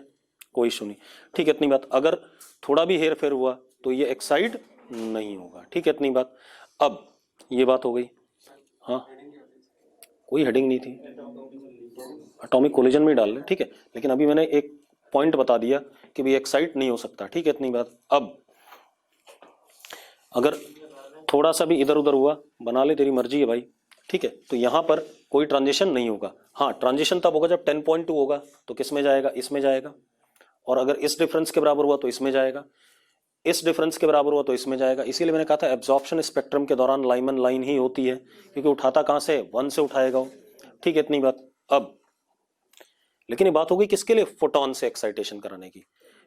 कोई इशू नहीं। ठीक है, इतनी बात। अगर थोड़ा भी हेर फेर हुआ तो ये एक्साइट नहीं होगा। ठीक है, इतनी बात। अब ये बात हो गई, हाँ, कोई हेडिंग नहीं थी, एटॉमिक कोलिजन में डाल ले। ठीक है, लेकिन अभी मैंने एक पॉइंट बता दिया कि भी एक्साइट नहीं हो सकता। ठीक है, इतनी बात। अब अगर थोड़ा सा भी इधर उधर हुआ, बना ले, तेरी मर्जी है भाई, ठीक है, तो यहां पर कोई ट्रांजिशन नहीं होगा। हाँ, ट्रांजिशन तब होगा जब 10.2 होगा तो किस में जाएगा, इसमें जाएगा, और अगर इस डिफरेंस के बराबर हुआ तो इसमें जाएगा, इस डिफरेंस के बराबर हुआ तो इसमें जाएगा। इसीलिए मैंने कहा था एब्जॉर्प्शन स्पेक्ट्रम के दौरान लाइमन लाइन ही होती है, क्योंकि उठाता कहां से, 1 से उठाएगा वो। ठीक है, इतनी बात। अब लेकिन ये बात हो गई किसके लिए, फोटोन से एक्साइटेशन कराने की।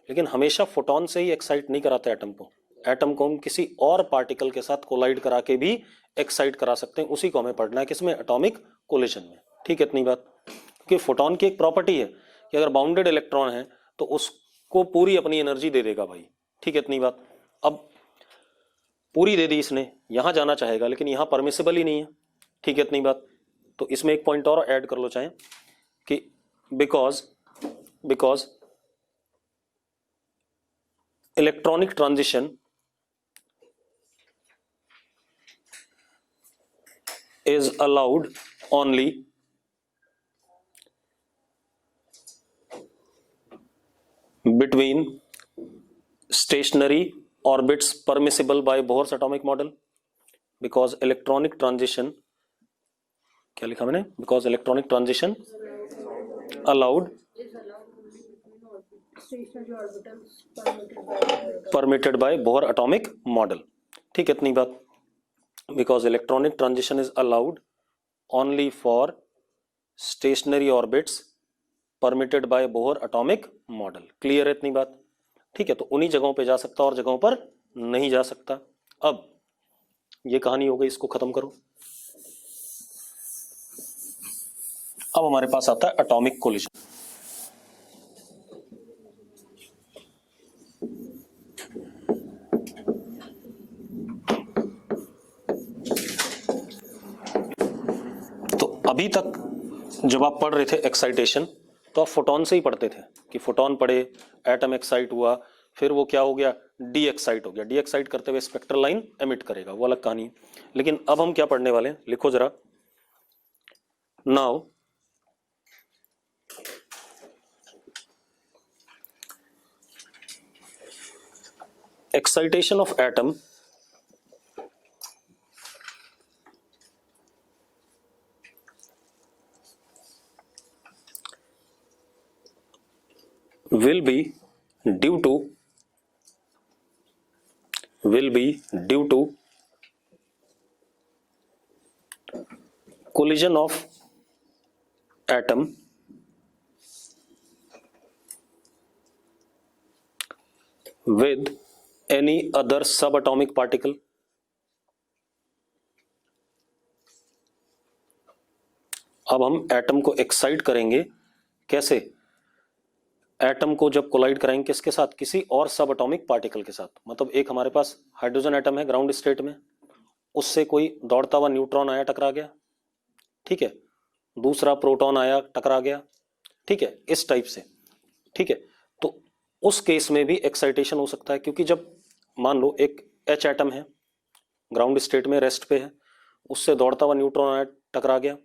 लेकिन हमेशा फोटोन से ही एक्साइट नहीं कराते एटम को, एटम को हम किसी और पार्टिकल के साथ कोलाइड करा के भी एक्साइट करा सकते हैं। उसी को हमें पढ़ना है किसमें, एटॉमिक कोलिजन में। ठीक है, इतनी बात। क्योंकि फोटोन की एक प्रॉपर्टी है कि अगर बाउंडेड इलेक्ट्रॉन है तो उसको पूरी अपनी एनर्जी दे देगा भाई। ठीक है, इतनी बात। अब पूरी दे दी इसने, यहां जाना चाहेगा लेकिन यहां परमिसिबल ही नहीं है। ठीक है, इतनी बात। तो इसमें एक पॉइंट और ऐड कर लो चाहे कि because electronic transition is allowed only between stationary orbits permissible by Bohr's atomic model, because electronic transition, क्या लिखा मैंने, because electronic transition allowed permitted by Bohr atomic model। ठीक है, इतनी बात। because electronic transition is allowed only for stationary orbits permitted by Bohr atomic model। Clear है इतनी बात। ठीक है, तो उन्हीं जगहों पे जा सकता और जगहों पर नहीं जा सकता। अब ये कहानी हो गई, इसको खत्म करो। अब हमारे पास आता है एटॉमिक कोलिजन। अभी तक जब आप पढ़ रहे थे एक्साइटेशन तो आप फोटोन से ही पढ़ते थे कि फोटोन पढ़े, एटम एक्साइट हुआ, फिर वो क्या हो गया, डी एक्साइट हो गया। डी एक्साइट करते हुए स्पेक्ट्रल लाइन एमिट करेगा, वो अलग कहानी। लेकिन अब हम क्या पढ़ने वाले हैं, लिखो जरा। Now excitation of atom will be due to collision of atom with any other subatomic particle। अब हम एटम को एक्साइट करेंगे, कैसे, एटम को जब कोलाइड कराएंगे किसके साथ, किसी और सब एटॉमिक पार्टिकल के साथ। मतलब एक हमारे पास हाइड्रोजन एटम है ग्राउंड स्टेट में, उससे कोई दौड़ता हुआ न्यूट्रॉन आया टकरा गया, ठीक है, दूसरा प्रोटॉन आया टकरा गया, ठीक है, इस टाइप से। ठीक है, तो उस केस में भी एक्साइटेशन हो सकता है, क्योंकि जब मान लो एक एच एटम है ग्राउंड स्टेट में रेस्ट पे है, उससे दौड़ता हुआ न्यूट्रॉन आया टकरा गया,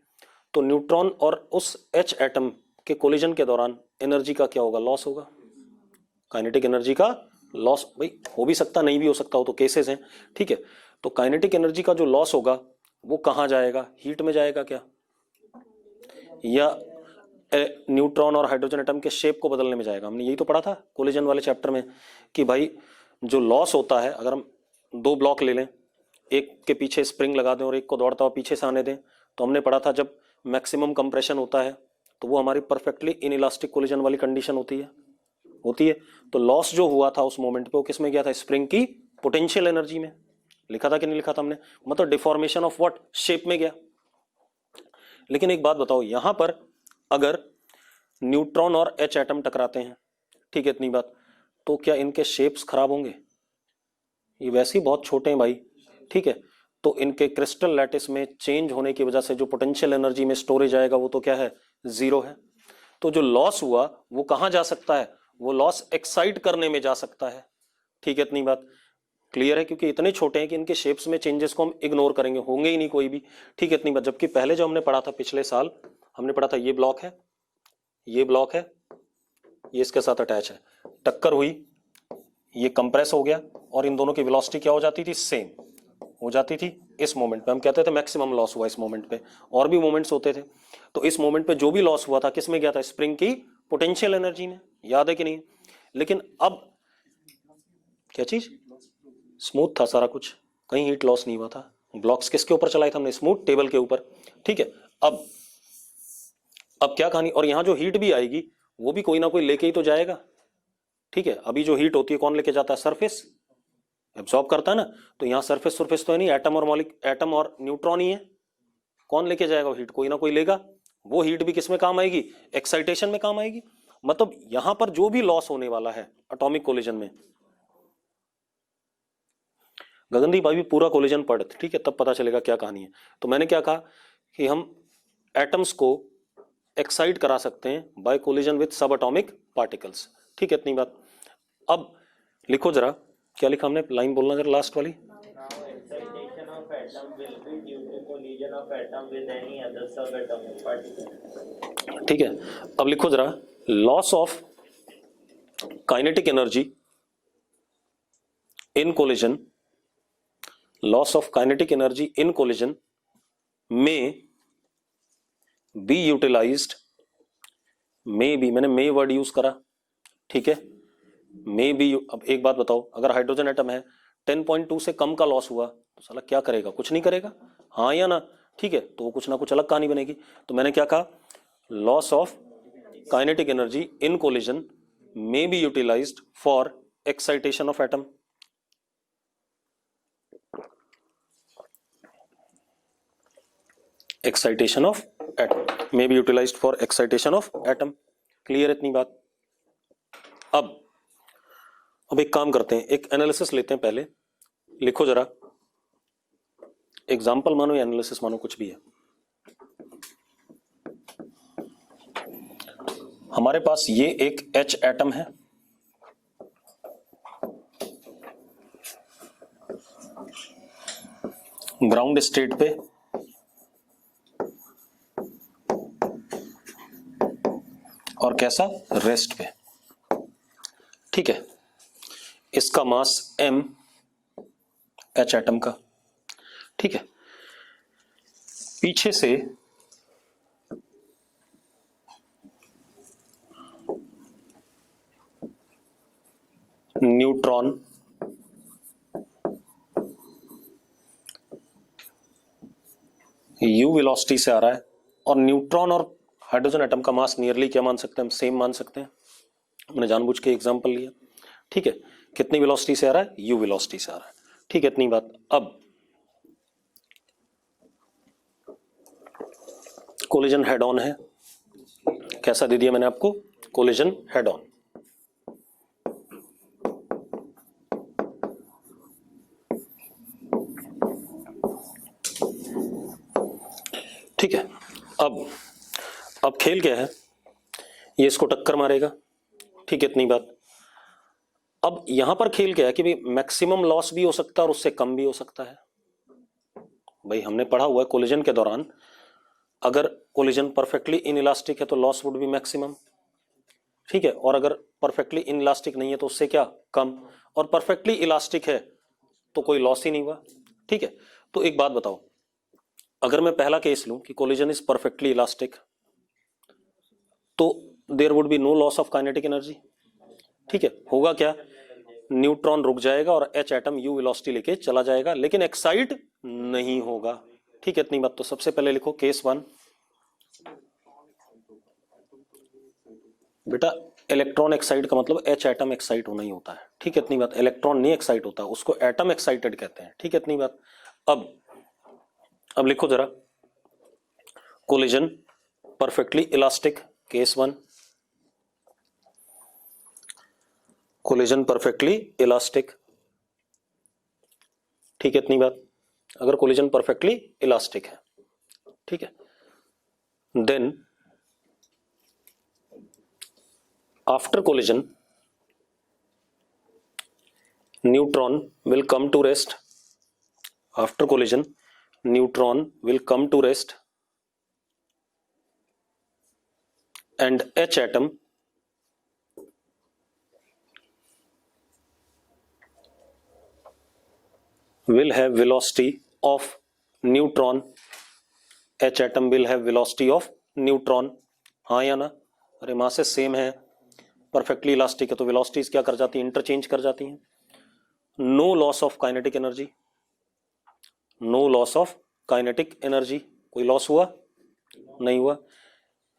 तो न्यूट्रॉन और उस एच एटम के कोलिजन के दौरान एनर्जी का क्या होगा, लॉस होगा, काइनेटिक एनर्जी का लॉस। भाई हो भी सकता, नहीं भी हो सकता, हो तो केसेस हैं। ठीक है, तो काइनेटिक एनर्जी का जो लॉस होगा वो कहां जाएगा, हीट में जाएगा क्या, या न्यूट्रॉन और हाइड्रोजन एटम के शेप को बदलने में जाएगा। हमने यही तो पढ़ा था कोलिजन वाले चैप्टर में कि भाई जो लॉस होता है, अगर हम दो ब्लॉक ले लें, एक के पीछे स्प्रिंग लगा दें और एक को दौड़ता हुआ पीछे से आने दें, तो हमने पढ़ा था जब मैक्सिमम कंप्रेशन होता है तो वो हमारी परफेक्टली इनइलास्टिक कोलिजन वाली कंडीशन होती है। तो लॉस जो हुआ था उस मोमेंट पे वो किसमें गया था, स्प्रिंग की पोटेंशियल एनर्जी में। लिखा था कि नहीं लिखा था हमने, मतलब डिफॉर्मेशन ऑफ व्हाट, शेप में गया। लेकिन एक बात बताओ, यहां पर अगर न्यूट्रॉन और एच एटम टकराते हैं, ठीक है, इतनी बात, तो क्या इनके शेप्स खराब होंगे, ये वैसे ही बहुत छोटे हैं भाई। ठीक है, तो इनके क्रिस्टल लैटिस में चेंज होने की वजह से जो पोटेंशियल एनर्जी में स्टोरेज आएगा वो तो क्या है, जीरो है। तो जो लॉस हुआ वो कहां जा सकता है, वो लॉस एक्साइट करने में जा सकता है। ठीक है, इतनी बात क्लियर है, क्योंकि इतने छोटे हैं कि इनके शेप्स में चेंजेस को हम इग्नोर करेंगे, होंगे ही नहीं कोई भी। ठीक है, इतनी बात। जबकि पहले जो हमने पढ़ा था पिछले साल, हमने पढ़ा था ये ब्लॉक है, ये ब्लॉक है, ये इसके साथ अटैच है, टक्कर हुई, ये कंप्रेस हो गया और इन दोनों की वेलोसिटी क्या हो जाती थी, सेम हो जाती थी। इस मोमेंट पे हम कहते थे मैक्सिमम लॉस हुआ इस मोमेंट पे, और भी मोमेंट्स होते थे। तो इस मोमेंट पे जो भी लॉस हुआ था किस में गया था? स्प्रिंग की पोटेंशियल एनर्जी में, याद है कि नहीं? लेकिन अब क्या चीज? स्मूथ था सारा कुछ, कहीं हीट लॉस नहीं हुआ था। ब्लॉक्स किसके ऊपर चलाए थे हमने? स्मूथ टेबल के ऊपर, ठीक है। अब क्या कहानी, और यहां जो हीट भी आएगी वो भी कोई ना कोई लेके ही तो जाएगा, ठीक है। अभी जो हीट होती है कौन लेके जाता है? सरफेस एब्सॉर्ब करता है ना। तो यहाँ सरफेस सरफेस तो है नहीं, एटम और न्यूट्रॉन ही है। कौन लेके जाएगा हीट? कोई ना कोई लेगा। वो हीट भी किस में काम आएगी? एक्साइटेशन में काम आएगी। मतलब यहां पर जो भी लॉस होने वाला है एटॉमिक कोलिजन में, गगनदीप भाई भी पूरा कोलिजन पढ़, ठीक है, तब पता चलेगा क्या कहानी है। तो मैंने क्या कहा कि हम एटम्स को एक्साइट करा सकते हैं बाय कोलिजन विद सब एटॉमिक पार्टिकल्स, ठीक है, इतनी बात। अब लिखो जरा, क्या लिखा हमने? लाइन बोलना जरा लास्ट वाली। Excitation of atom will be due to collision of atom with any other subatomic particle. ठीक है, अब लिखो जरा, loss of kinetic energy in collision, loss of kinetic energy in collision में बी यूटिलाइज्ड, में भी, मैंने मे वर्ड यूज करा, ठीक है, मे बी। अब एक बात बताओ, अगर हाइड्रोजन एटम है 10.2 से कम का लॉस हुआ तो साला क्या करेगा? कुछ नहीं करेगा, हाँ या ना? ठीक है, तो कुछ ना कुछ अलग कहानी बनेगी। तो मैंने क्या कहा? Loss of kinetic energy in collision may be utilised for excitation of atom. Excitation of atom may be utilised for excitation of atom. Clear इतनी बात? अब एक काम करते हैं, एक एनालिसिस लेते हैं पहले। लिखो जरा, एग्जाम्पल मानो या एनालिसिस मानो, कुछ भी है। हमारे पास ये एक H एटम है, ग्राउंड स्टेट पे, और कैसा? रेस्ट पे, ठीक है। इसका मास m, H एटम का, ठीक है। पीछे से न्यूट्रॉन u वेलोसिटी से आ रहा है, और न्यूट्रॉन और हाइड्रोजन एटम का मास नियरली क्या मान सकते हैं हम? सेम मान सकते हैं। मैंने जानबूझ के एग्जांपल लिया, ठीक है। कितनी वेलोसिटी से आ रहा है? u वेलोसिटी से आ रहा है, ठीक है, इतनी बात। अब कोलिजन हेड ऑन है, कैसा दे दिया मैंने आपको? Collision head on. ठीक है, अब खेल क्या है? ये इसको टक्कर मारेगा, ठीक है, इतनी बात। अब यहां पर खेल क्या है कि भाई मैक्सिमम लॉस भी हो सकता है और उससे कम भी हो सकता है। भाई हमने पढ़ा हुआ है कोलिजन के दौरान, अगर कोलिजन परफेक्टली इनइलास्टिक है तो लॉस वुड बी मैक्सिमम, ठीक है, और अगर परफेक्टली इनइलास्टिक नहीं है तो उससे क्या? कम, और परफेक्टली इलास्टिक है तो कोई लॉस ही नहीं हुआ, ठीक है। तो एक बात बताओ, अगर मैं पहला केस लूं कि कोलिजन इज परफेक्टली इलास्टिक, तो there would be no loss of kinetic energy, ठीक है। होगा क्या? न्यूट्रॉन रुक जाएगा और H एटम u वेलोसिटी लेके चला जाएगा, लेकिन एक्साइट नहीं होगा, ठीक है, इतनी बात। तो सबसे पहले लिखो केस 1, बेटा इलेक्ट्रॉन एक्साइट का मतलब H एटम एक्साइट होना ही होता है, ठीक है, इतनी बात। इलेक्ट्रॉन नहीं एक्साइट होता, उसको एटम एक्साइटेड कहते हैं, ठीक है, इतनी बात। अब लिखो जरा, collision perfectly elastic, case 1, collision perfectly elastic, ठीक है, इतनी बात। अगर कोलिजन परफेक्टली इलास्टिक है, ठीक है, then after collision neutron will come to rest, after collision neutron will come to rest and H atom will have velocity of neutron, H atom will have velocity of neutron, हाँ या ना? अरे मासेस सेम है, परफेक्टली इलास्टिक है, तो वेलोसिटीज क्या कर जाती हैं, इंटरचेंज कर जाती हैं. No loss of kinetic energy, no loss of kinetic energy, कोई लॉस हुआ नहीं हुआ.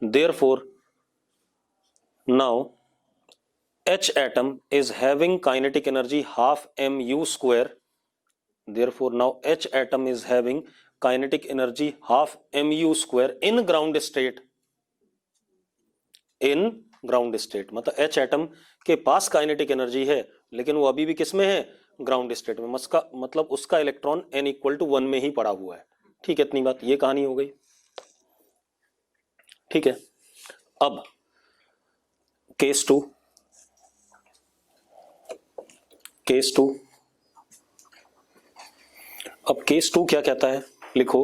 Therefore now H atom is having kinetic energy half mu square. Therefore now H atom is having kinetic energy half mu square in ground state. In ground state मतलब H atom के पास kinetic energy है, लेकिन वो अभी भी किस में है, ग्राउंड स्टेट में. मतलब उसका इलेक्ट्रॉन n = 1 में ही पड़ा हुआ है. ठीक है, इतनी बात, ये कहानी हो गई. ठीक है, अब केस 2. केस 2, अब केस 2 क्या कहता है, लिखो.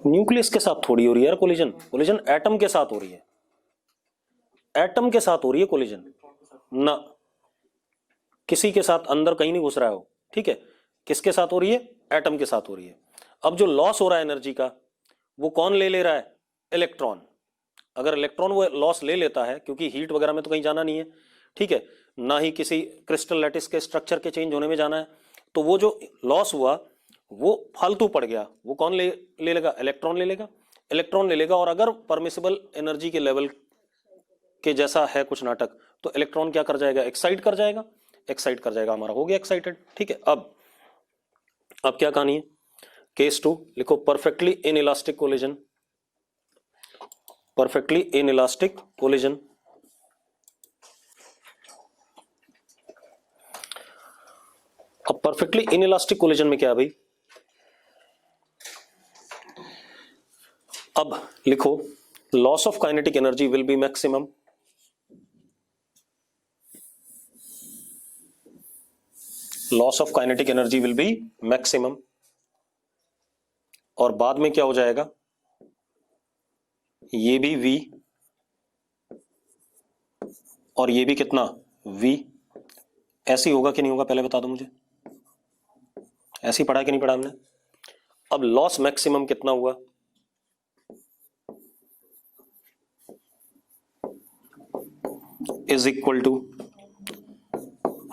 न्यूक्लियस के साथ थोड़ी हो रही है यार कोलिजन, कोलिजन एटम के साथ हो रही है, एटम के साथ हो रही है कोलिजन ना, किसी के साथ अंदर कहीं नहीं घुस रहा है वो. ठीक है, किसके साथ हो रही है, एटम के साथ हो रही है. अब जो लॉस हो रहा है एनर्जी का, वो कौन ले रहा है, इलेक्ट्रॉन. अगर इलेक्ट्रॉन वो लॉस ले लेता है, क्योंकि हीट वगैरह में तो कहीं जाना नहीं है, ठीक है, ना ही किसी क्रिस्टल लैटिस के स्ट्रक्चर के चेंज होने में जाना है, तो वो जो लॉस हुआ वो फालतू पड़ गया. वो कौन ले लेगा, इलेक्ट्रॉन ले लेगा, इलेक्ट्रॉन ले लेगा. और अगर परमिसिबल एनर्जी के लेवल के जैसा है कुछ नाटक, तो इलेक्ट्रॉन क्या कर जाएगा, एक्साइट कर जाएगा, एक्साइट कर जाएगा, हमारा हो गया एक्साइटेड. ठीक है, अब क्या कहानी है, केस 2 लिखो. Perfectly inelastic collision, perfectly inelastic collision. अब परफेक्टली इनइलास्टिक कोलिजन में क्या है भाई, अब लिखो. Loss of kinetic energy will be maximum, loss of kinetic energy will be maximum. और बाद में क्या हो जाएगा, ये भी V और ये भी कितना V. ऐसे ही होगा कि नहीं होगा, पहले बता दो मुझे, ऐसे ही पढ़ा कि नहीं पढ़ा हमने. अब लॉस मैक्सिमम कितना हुआ, is equal to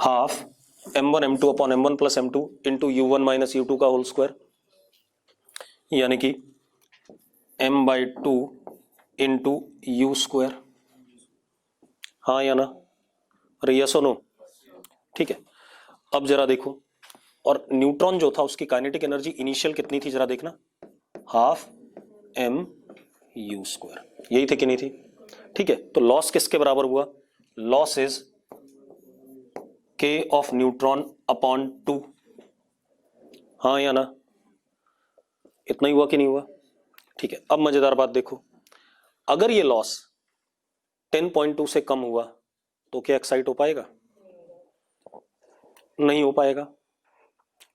half m1 m2 upon m1 plus m2 into u1 minus u2 का होल स्क्वायर, यानी कि m/2 इंटू यू स्क्वायर. हाँ या ना, अरे यस और नो. ठीक है, अब जरा देखो, और न्यूट्रॉन जो था उसकी काइनेटिक एनर्जी इनिशियल कितनी थी, जरा देखना, हाफ mu², यही थी कि नहीं थी. ठीक है, तो लॉस किसके बराबर हुआ, loss is k of neutron upon 2. हाँ या ना, इतना ही हुआ कि नहीं हुआ. ठीक है, अब मजेदार बात देखो, अगर ये लॉस 10.2 से कम हुआ तो क्या एक्साइट हो पाएगा, नहीं हो पाएगा.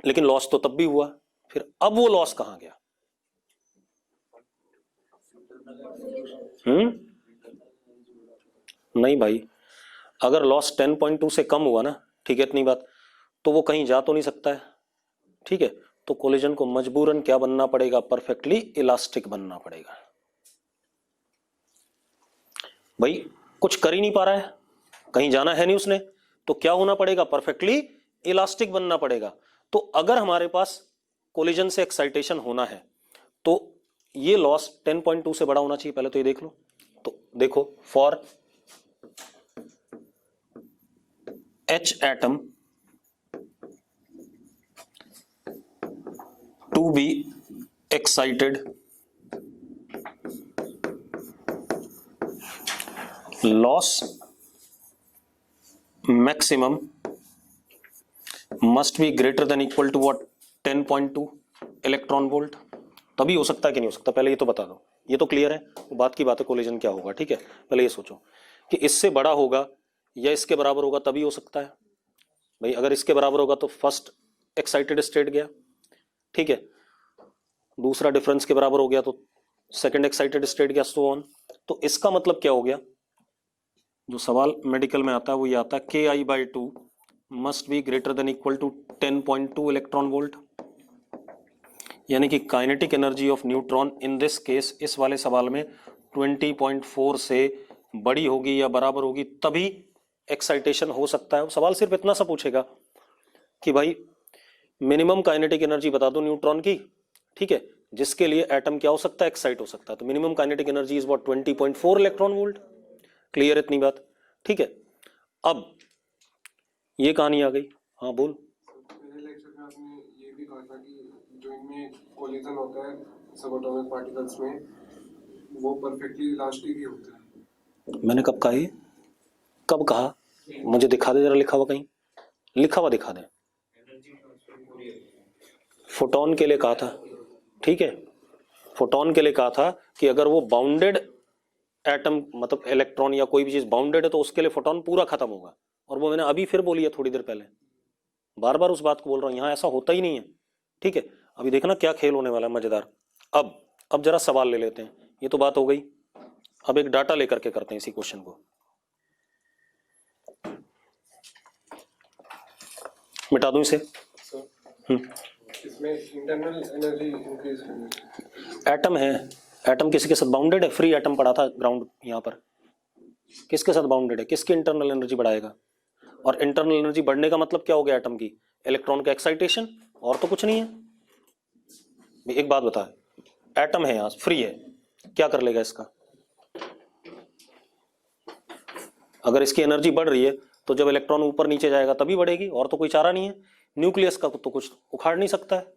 लेकिन लॉस तो तब भी हुआ, फिर अब वो लॉस कहां गया, नहीं भाई, अगर लॉस 10.2 से कम हुआ ना, ठीक है, इतनी बात, तो वो कहीं जा तो नहीं सकता है. ठीक है, तो कोलिजन को मजबूरन क्या बनना पड़ेगा, परफेक्टली इलास्टिक बनना पड़ेगा. भाई कुछ कर ही नहीं पा रहा है, कहीं जाना है नहीं उसने, तो क्या होना पड़ेगा, परफेक्टली इलास्टिक बनना पड़ेगा. तो अगर हमारे पास कोलिजन से एक्साइटेशन होना है तो ये लॉस 10.2 से बड़ा होना चाहिए. पहले तो ये देख लो, तो देखो, for H atom to be excited, loss maximum must be greater than equal to what, 10.2 electron volt. तभी हो सकता है कि नहीं हो सकता, पहले ये तो बता दो. ये तो क्लियर है, वो बात की बात है, कोलिजन क्या होगा. ठीक है, पहले ये सोचो कि इससे बड़ा होगा या इसके बराबर होगा तभी हो सकता है. भाई अगर इसके बराबर होगा तो फर्स्ट एक्साइटेड स्टेट गया, ठीक है, दूसरा डिफरेंस के बराबर हो गया तो सेकंड एक्साइटेड स्टेट गया, सो ऑन. तो इसका मतलब क्या हो गया, जो सवाल मेडिकल में आता है वो ये आता है, KI/2 must be greater than equal to 10.2 electron volt, यानी कि kinetic energy of neutron in this case, इस वाले सवाल में 20.4 से बड़ी होगी या बराबर होगी तभी एक्साइटेशन हो सकता है। सवाल सिर्फ इतना सा पूछेगा कि भाई मिनिमम काइनेटिक एनर्जी बता दो न्यूट्रॉन की, ठीक है, जिसके लिए एटम क्या हो सकता है, एक्साइट हो सकता है। तो minimum kinetic energy is what 20.4 electron volt. Clear इतनी बात, ठीक है। अब ये कहानी आ गई। हाँ बोल। पहले लेक्चर में आपने ये भी कहा था कि जो इनमें कोलिजन होता है सबएटॉमिक पार्टिकल्स में, वो परफेक्टली इलास्टिक ही होता है। मैंने कब कहा ये, कब कहा, मुझे दिखा दे जरा, लिखा हुआ कहीं, लिखा हुआ दिखा दे। फोटोन के लिए कहा था, ठीक है, फोटोन के लिए कहा था कि अगर वो बाउंडेड एटम मतलब इलेक्ट्रॉन या कोई भी चीज बाउंडेड है तो उसके लिए फोटोन पूरा खत्म होगा। और वो मैंने अभी फिर बोली है थोड़ी देर पहले, बार बार उस बात को बोल रहा हूं, यहां ऐसा होता ही नहीं है, ठीक है। अभी देखना क्या खेल होने वाला है मजेदार। अब जरा सवाल ले लेते हैं, ये तो बात हो गई। अब एक डाटा लेकर के करते हैं इसी क्वेश्चन को। मिटा दूं इसे। इसमें इंटरनल एनर्जी इंक्रीज होगी। एटम है, एटम किसी के साथ बाउंडेड है, फ्री एटम पड़ा था ग्राउंड यहाँ पर, किसके साथ बाउंडेड है, किसकी इंटरनल एनर्जी बढ़ाएगा। और इंटरनल एनर्जी बढ़ने का मतलब क्या हो गया एटम की, इलेक्ट्रॉन का एक्साइटेशन, और तो कुछ नहीं है। एक बात बता, एटम है यहाँ फ्री है, क्या कर लेगा इसका, अगर इसकी एनर्जी बढ़ रही है तो जब इलेक्ट्रॉन ऊपर नीचे जाएगा तभी बढ़ेगी, और तो कोई चारा नहीं है। न्यूक्लियस का तो कुछ उखाड़ नहीं सकता है,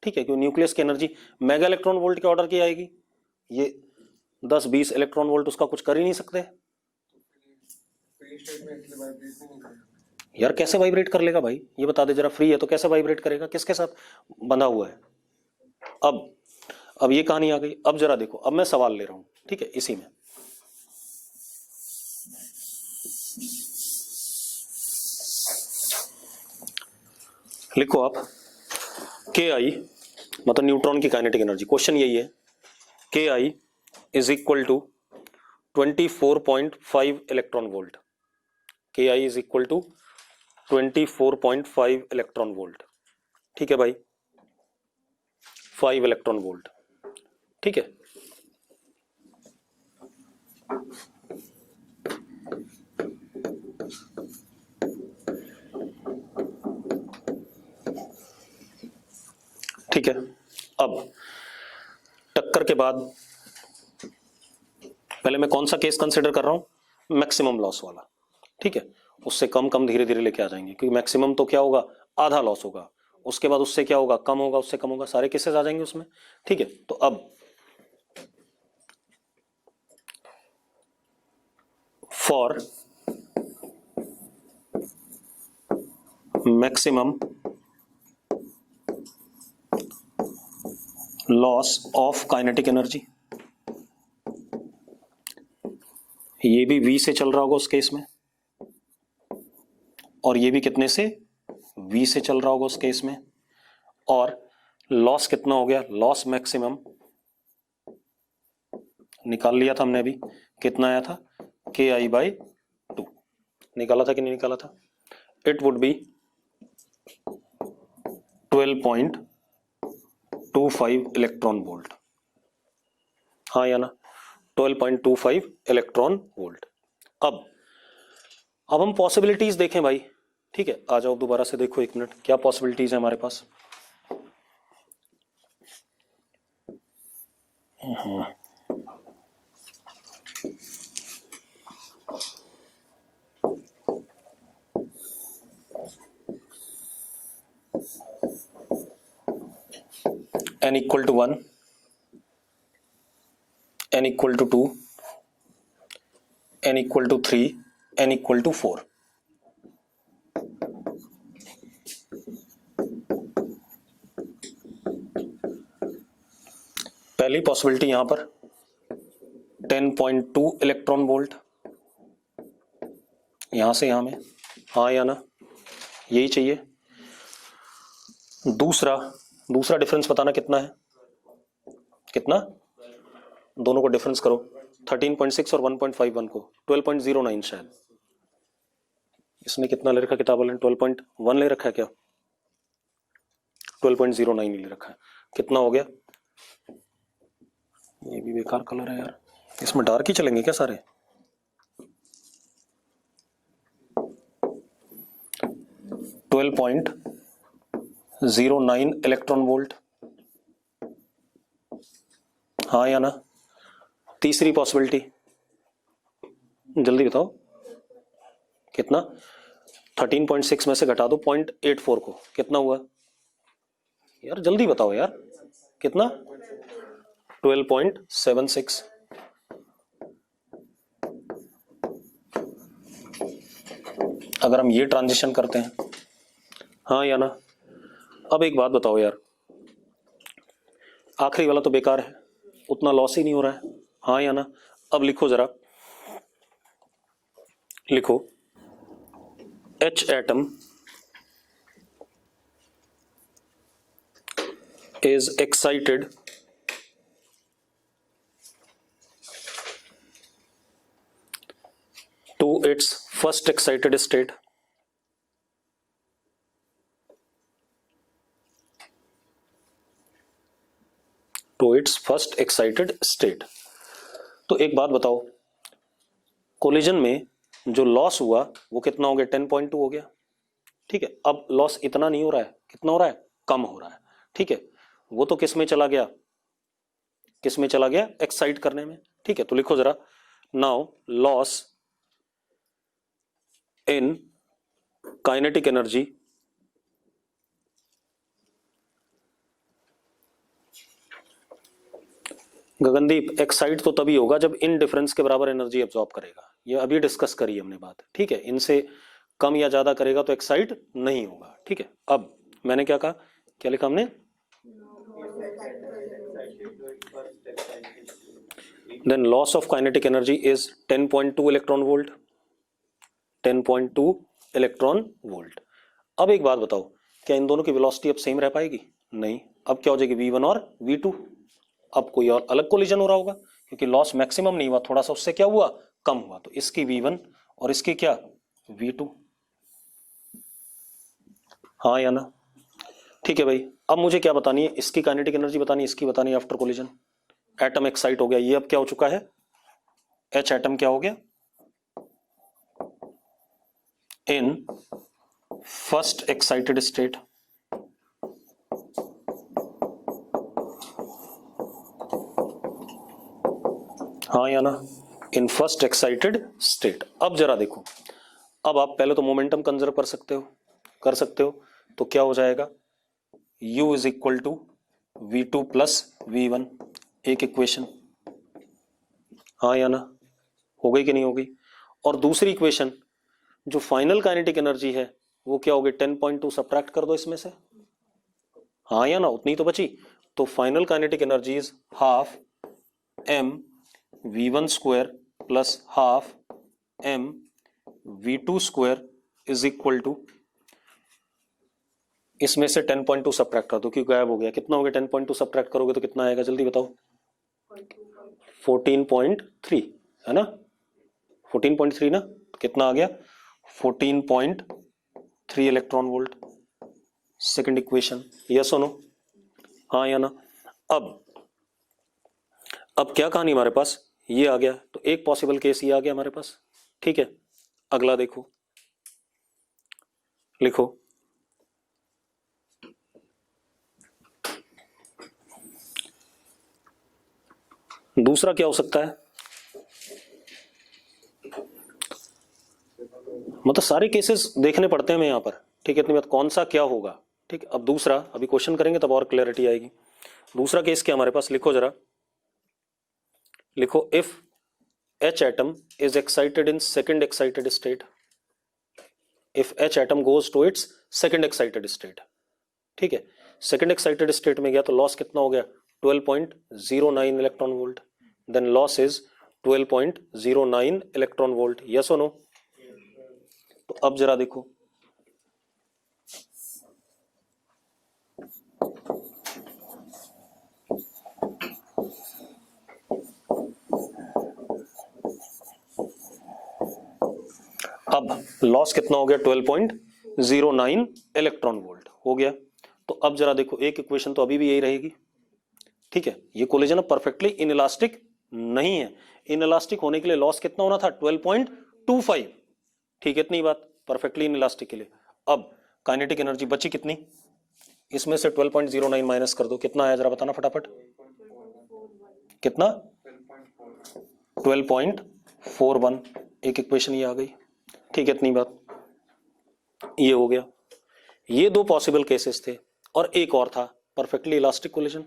ठीक है, क्योंकि न्यूक्लियस की एनर्जी मेगा इलेक्ट्रॉन वोल्ट के ऑर्डर की आएगी, ये 10-20 इलेक्ट्रॉन वोल्ट उसका कुछ कर ही नहीं सकते। फ्री स्टेट में इसलिए वाइब्रेट नहीं करेगा। यार कैसे वाइब्रेट कर लेगा भाई, ये बता दे जरा, फ्री है तो कैसे वाइब्रेट करेगा, किसके साथ बंधा हुआ है। अब ये कहानी आ गई। अब जरा देखो, अब मैं सवाल ले रहा हूं, ठीक है, इसी में लिखो आप के आई, मतलब न्यूट्रॉन की काइनेटिक एनर्जी। क्वेश्चन यही है, के I is equal to 24.5 electron volt. के I is equal to 24.5 electron volt, ठीक है भाई, 5 इलेक्ट्रॉन वोल्ट, ठीक है। ठीक है, अब टक्कर के बाद पहले मैं कौन सा केस कंसिडर कर रहा हूं, मैक्सिमम लॉस वाला, ठीक है। उससे कम कम धीरे धीरे लेके आ जाएंगे, क्योंकि मैक्सिमम तो क्या होगा, आधा लॉस होगा, उसके बाद उससे क्या होगा, कम होगा, उससे कम होगा, सारे केसेस आ जाएंगे उसमें, ठीक है। तो अब for maximum loss of kinetic energy, ये भी V से चल रहा होगा उस केस में, और ये भी कितने से, V से चल रहा होगा उस केस में। और लॉस कितना हो गया, लॉस मैक्सिमम निकाल लिया था हमने अभी, कितना आया था, KI/2 निकाला था कि नहीं निकाला था। It would be 12.25 electron volt, हाँ या ना, 12.25 इलेक्ट्रॉन वोल्ट। अब हम पॉसिबिलिटीज देखें भाई, ठीक है। आ जाओ दोबारा से, देखो एक मिनट, क्या पॉसिबिलिटीज है हमारे पास। n equal to 1, n equal to 2, n equal to 3, n equal to 4। पहली पॉसिबिलिटी यहां पर 10.2 इलेक्ट्रॉन वोल्ट, यहां से यहां में, हाँ या ना, यही चाहिए। दूसरा डिफरेंस बताना कितना है, कितना, दोनों को डिफरेंस करो, 13.6 और 1.51 को 12.09 शायद, इसने कितना ले रखा किताब वाले ने? 12.1 ले रखा है क्या? 12.09 ले रखा है। कितना हो गया? ये भी बेकार कलर है यार, इसमें डार्क ही चलेंगे क्या सारे? 12.09 इलेक्ट्रॉन वोल्ट, हाँ या ना? तीसरी पॉसिबिलिटी जल्दी बताओ कितना? 13.6 में से घटा दो 0.84 को, कितना हुआ यार? जल्दी बताओ यार, कितना? 12.76। अगर हम ये ट्रांजिशन करते हैं, हाँ या ना? अब एक बात बताओ यार, आखिरी वाला तो बेकार है, उतना लॉस ही नहीं हो रहा है, हाँ या ना? अब लिखो जरा, लिखो H atom is excited to its first excited state. To its first excited state. तो एक बात बताओ, कोलिजन में जो लॉस हुआ वो कितना हो गया? 10.2 हो गया, ठीक है। अब लॉस इतना नहीं हो रहा है, कितना हो रहा है? कम हो रहा है, ठीक है। वो तो किस में चला गया? किस में चला गया? एक्साइट करने में, ठीक है। तो लिखो जरा, now loss in kinetic energy Gagandeep, excite तो तभी होगा जब इन डिफरेंस के बराबर एनर्जी एब्जॉर्ब करेगा, ये अभी डिस्कस करी हमने बात, ठीक है। इनसे कम या ज्यादा करेगा तो एक्साइट नहीं होगा, ठीक है। अब मैंने क्या कहा, क्या लिखा हमने? Then loss of kinetic energy is 10.2 electron volt, 10.2 electron volt. अब एक बात बताओ, क्या इन दोनों की वेलोसिटी अब सेम रह पाएगी? नहीं। अब क्या हो जाएगी? V1 और V2। अब कोई और अलग कोलिजन हो रहा होगा, क्योंकि लॉस मैक्सिमम नहीं हुआ, थोड़ा सा उससे क्या हुआ? कम हुआ। तो इसकी V1 और इसकी क्या? V2, हाँ या ना? ठीक है भाई। अब मुझे क्या बतानी है? इसकी काइनेटिक एनर्जी बतानी है, इसकी बतानी है आफ्टर कोलिजन। एटम एक्साइट हो गया, ये अब क्या हो चुका है? H एटम क्या हो गया? इन फर्स्ट एक्साइटेड स्टेट, हाँ या ना? In first excited state. अब जरा देखो, अब आप पहले तो मोमेंटम कंजर्व कर सकते हो, तो क्या हो जाएगा? U is equal to V2 plus V1, एक इक्वेशन, हाँ या ना? हो गई कि नहीं हो गई? और दूसरी इक्वेशन जो फाइनल काइनेटिक एनर्जी है वो क्या हो गई? 10.2 सब्ट्रैक्ट कर दो इसमें से, हाँ या ना? उतनी तो बची। तो final kinetic energy is half m V1 square plus half m V2 square is equal to, इसमें से 10.2 सब्ट्रैक्ट कर दो क्योंकि गायब हो गया। कितना हो गया? 10.2 सब्ट्रैक्ट करोगे तो कितना आएगा? जल्दी बताओ। 14.3 है ना? 14.3 ना? तो कितना आ गया? 14.3 electron volt. Second equation, yes और नो, हाँ या ना? अब क्या कहानी हमारे पास? ये आ गया, तो एक पॉसिबल केस ये आ गया हमारे पास, ठीक है। अगला देखो, लिखो दूसरा क्या हो सकता है? मतलब सारे केसेस देखने पड़ते हैं हमें यहाँ पर, ठीक है। इतनी बात, कौन सा क्या होगा, ठीक है। अब दूसरा, अभी क्वेश्चन करेंगे तब और क्लैरिटी आएगी। दूसरा केस क्या हमारे पास? लिखो जरा, लिखो if H atom is excited in second excited state, if H atom goes to its second excited state, ठीक है। सेकंड एक्साइटेड स्टेट में गया तो लॉस कितना हो गया? 12.09 electron volt. Then loss is 12.09 electron volt, yes और नो? तो अब जरा देखो, अब लॉस कितना हो गया 12.09 इलेक्ट्रॉन वोल्ट हो गया। तो अब जरा देखो एक इक्वेशन तो अभी भी यही रहेगी, ठीक है। ये कोलिजन अब परफेक्टली इनइलास्टिक नहीं है, इनइलास्टिक होने के लिए लॉस कितना होना था 12.25, ठीक है। इतनी बात परफेक्टली इनइलास्टिक के लिए। अब काइनेटिक एनर्जी बची कितनी, इसमें से 12.09 माइनस कर दो, कितना आया जरा बताना फटाफट, कितना 12.41, एक इक्वेशन ये आ गई, ठीक है। इतनी बात, ये हो गया। ये दो पॉसिबल केसेस थे और एक और था परफेक्टली इलास्टिक कोलिजन,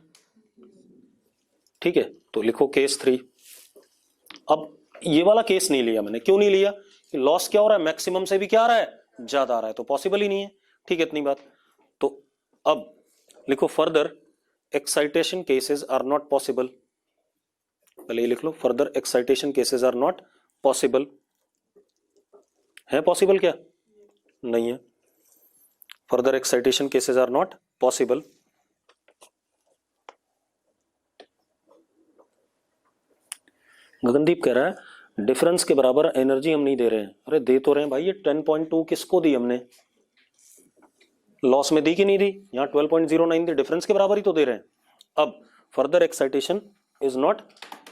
ठीक है। तो लिखो केस 3। अब ये वाला केस नहीं लिया मैंने, क्यों नहीं लिया, कि लॉस क्या हो रहा है, मैक्सिमम से भी क्या आ रहा है, ज्यादा आ रहा है, तो पॉसिबल ही नहीं है, ठीक है। इतनी बात। तो अब लिखो further excitation cases are not possible, पहले ये लिख लो, further excitation cases are not possible. है पॉसिबल क्या, नहीं है। Further excitation cases are not possible. Gagandeep कह रहा है डिफरेंस के बराबर एनर्जी हम नहीं दे रहे हैं। अरे दे तो रहे हैं भाई, ये 10.2 किसको दी हमने, लॉस में दी कि नहीं दी, यहाँ 12.09 दी, डिफरेंस के बराबर ही तो दे रहे हैं। अब further excitation is not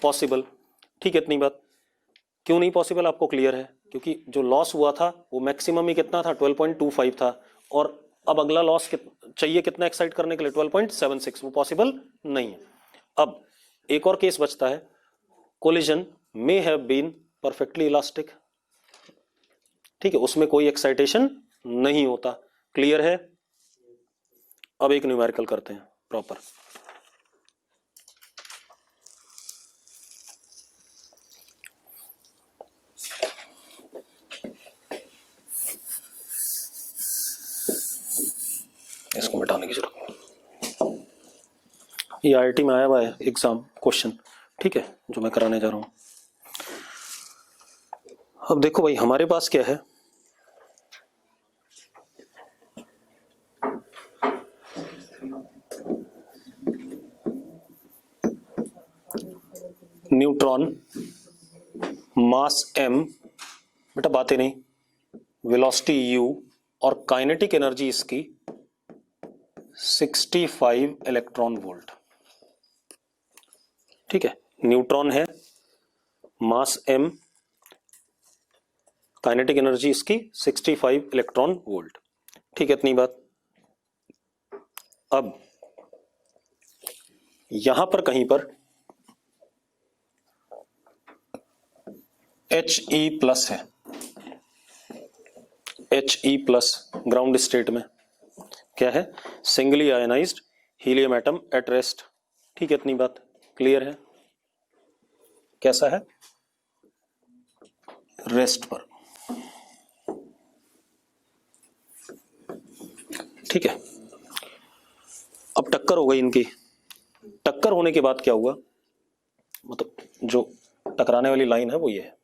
possible, ठीक है। इतनी बात। क्यों नहीं पॉसिबल आपको क्लियर है, क्योंकि जो लॉस हुआ था वो मैक्सिमम ही कितना था 12.25 था, और अब अगला लॉस चाहिए कितना एक्साइट करने के लिए 12.76, वो पॉसिबल नहीं है। अब एक और केस बचता है, collision may have been perfectly elastic, ठीक है, उसमें कोई एक्साइटेशन नहीं होता, क्लियर है। अब एक न्यूमेरिकल करते हैं प्रॉपर। इसको मिटाने की जरूरत नहीं, ये आईआईटी में आया हुआ है एग्जाम क्वेश्चन, ठीक है, जो मैं कराने जा रहा हूं। अब देखो भाई हमारे पास क्या है, न्यूट्रॉन मास m, बेटा बातें नहीं, वेलोसिटी u और काइनेटिक एनर्जी इसकी 65 इलेक्ट्रॉन वोल्ट, ठीक है। न्यूट्रॉन है, मास m, काइनेटिक एनर्जी इसकी 65 इलेक्ट्रॉन वोल्ट, ठीक है। इतनी बात। अब यहां पर कहीं पर He प्लस है, He प्लस ग्राउंड स्टेट में क्या है, singly ionised helium atom at rest, ठीक है। इतनी बात क्लियर है, कैसा है, रेस्ट पर, ठीक है। अब टक्कर हो गई इनकी, टक्कर होने के बाद क्या हुआ, मतलब जो टकराने वाली लाइन है वो ये है,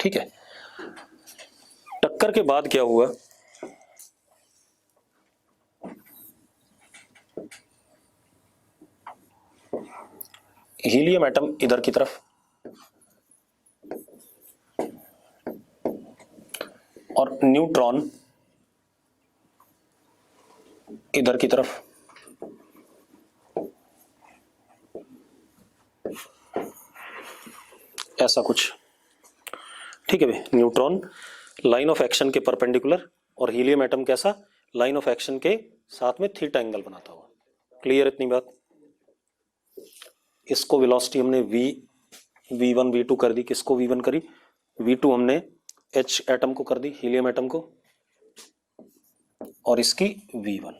ठीक है। टक्कर के बाद क्या हुआ, हीलियम एटम इधर की तरफ और न्यूट्रॉन इधर की तरफ, ऐसा कुछ, ठीक है भाई। न्यूट्रॉन लाइन ऑफ एक्शन के परपेंडिकुलर और हीलियम एटम कैसा, लाइन ऑफ एक्शन के साथ में थीटा एंगल बनाता हुआ, क्लियर इतनी बात। इसको वेलोसिटी हमने v1 v2 कर दी, किसको v1 करी, v2 हमने H एटम को कर दी, हीलियम एटम को, और इसकी v1।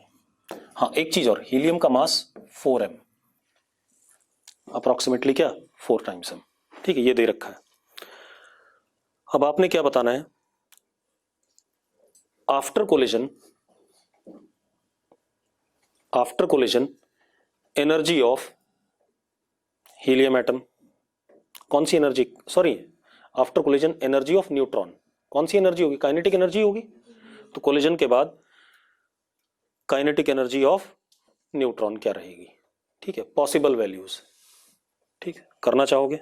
हाँ एक चीज और, हीलियम का मास 4m, अप्रोक्सीमेटली क्या 4 टाइम्स m, ठीक है, ये दे रखा है। अब आपने क्या बताना है, after collision energy of helium atom, कौन सी एनर्जी, sorry after collision energy of neutron, कौन सी एनर्जी होगी, काइनेटिक एनर्जी होगी। तो कोलिजन के बाद काइनेटिक एनर्जी ऑफ न्यूट्रॉन क्या रहेगी, ठीक है, पॉसिबल वैल्यूज, ठीक है, करना चाहोगे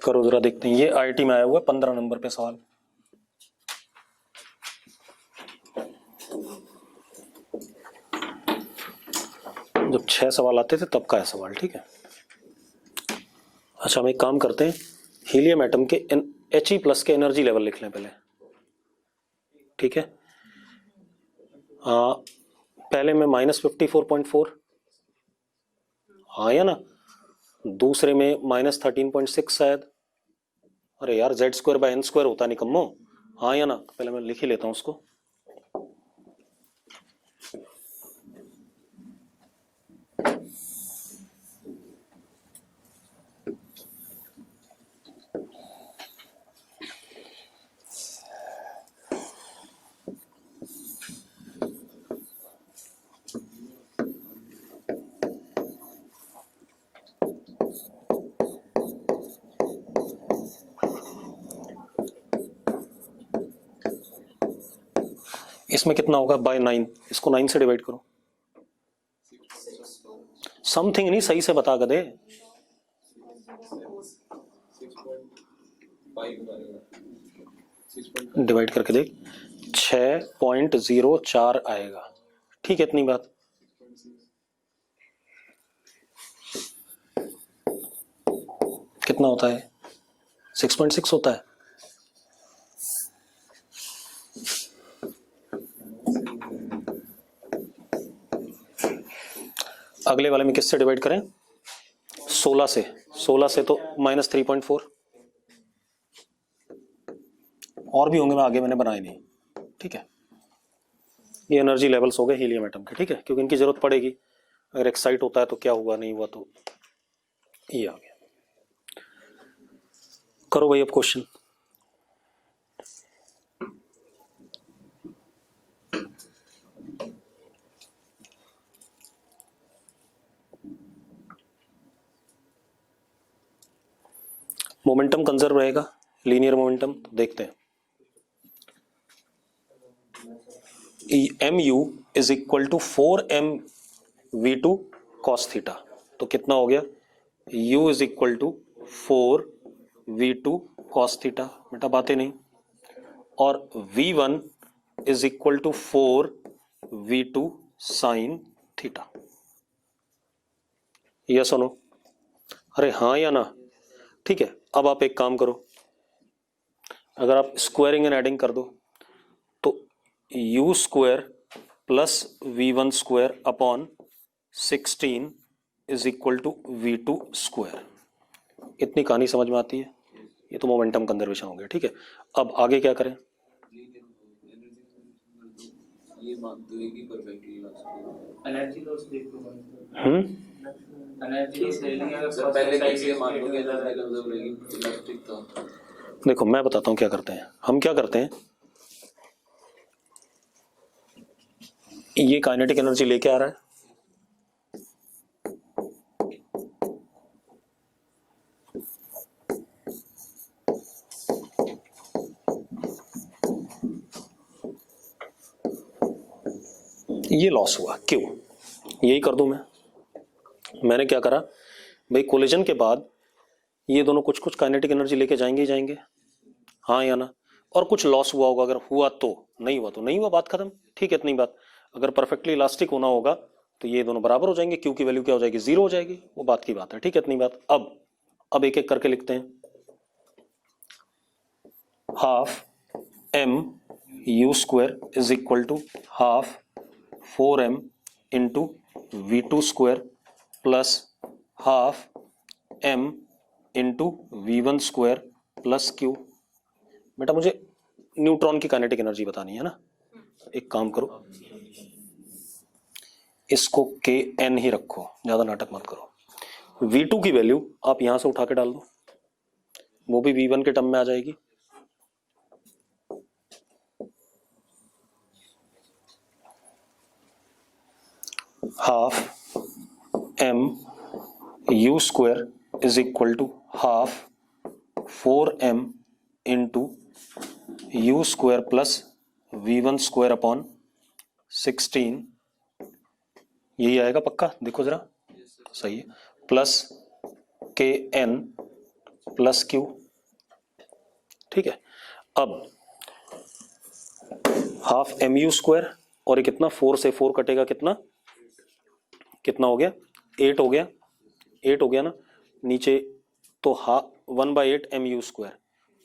करो, जरा देखते हैं। ये आईआईटी में आया हुआ है 15 नंबर पे सवाल। जब 6 सवाल आते थे तब का है सवाल, ठीक है। अच्छा, हम एक काम करते हैं, हीलियम एटम के He+ के एनर्जी लेवल लिख लें पहले, ठीक है। पहले में -54.4, हाँ या ना, दूसरे में -13.6 शायद। अरे यार Z²/n² होता निकम्मो, हाँ या ना, पहले मैं लिख ही लेता हूं उसको। इसमें कितना होगा बाय 9, इसको 9 से डिवाइड करो। समथिंग नहीं, सही से बता गधे। 6 डिवाइड करके देख, 6.04 आएगा, ठीक है। इतनी बात। कितना होता है? 6.6 होता है। अगले वाले में किससे डिवाइड करें? 16 से। 16 से तो -3.4, और भी होंगे, मैं आगे मैंने बनाए नहीं, ठीक है। ये एनर्जी लेवल्स हो गए हीलियम एटम के, ठीक है, क्योंकि इनकी जरूरत पड़ेगी। अगर एक्साइट होता है तो क्या हुआ, नहीं हुआ तो ये आ गया। करो भाई अब क्वेश्चन। मोमेंटम कंजर्व रहेगा, लीनियर मोमेंटम, तो देखते हैं। mu is equal to 4mv2 cos theta, तो कितना हो गया? u is equal to 4v2 cos theta, बेटा बातें नहीं। और v1 is equal to 4v2 sin theta. Yes और नो? अरे हाँ या ना, ठीक है। अब आप एक काम करो, अगर आप स्क्वायरिंग एंड एडिंग कर दो तो u² plus v1² upon 16 is equal to v2²। इतनी कहानी समझ में आती है? ये तो मोमेंटम कंजर्वेशन हो गया, ठीक है। अब आगे क्या करें? एनर्जी लॉस देखो। देखो मैं बताता हूँ क्या करते हैं। हम क्या करते हैं, ये काइनेटिक एनर्जी लेके आ रहा है, ये लॉस हुआ, क्यों? यही कर दूं मैंने क्या करा भाई, कोलिजन के बाद ये दोनों कुछ कुछ काइनेटिक एनर्जी लेके जाएंगे ही जाएंगे, हाँ या ना। और कुछ लॉस हुआ होगा, अगर हुआ तो, नहीं हुआ तो नहीं हुआ, बात खत्म, ठीक है। इतनी बात। अगर परफेक्टली इलास्टिक होना होगा तो ये दोनों बराबर हो जाएंगे, क्यू की वैल्यू क्या हो जाएगी? 0 हो जाएगी, वो बात की बात है, ठीक है। इतनी बात। अब एक एक करके लिखते हैं। Half mu² is equal to half 4m into v2² plus half m into v1² plus q। बेटा मुझे न्यूट्रॉन की काइनेटिक एनर्जी बतानी है ना। एक काम करो, इसको kn ही रखो, ज्यादा नाटक मत करो। v2 की वैल्यू आप यहां से उठा के डाल दो, वो भी v1 के टर्म में आ जाएगी। Half mu² is equal to half 4m into u² plus v1² upon 16। यही आएगा पक्का? देखो जरा, सही है, प्लस के एन प्लस क्यू। ठीक है, अब हाफ एम यू स्क्वायर और ये कितना, 4 से 4 कटेगा, कितना कितना हो गया, 8 हो गया, 8 हो गया ना नीचे, तो 1/8 एम यू स्क्वायर,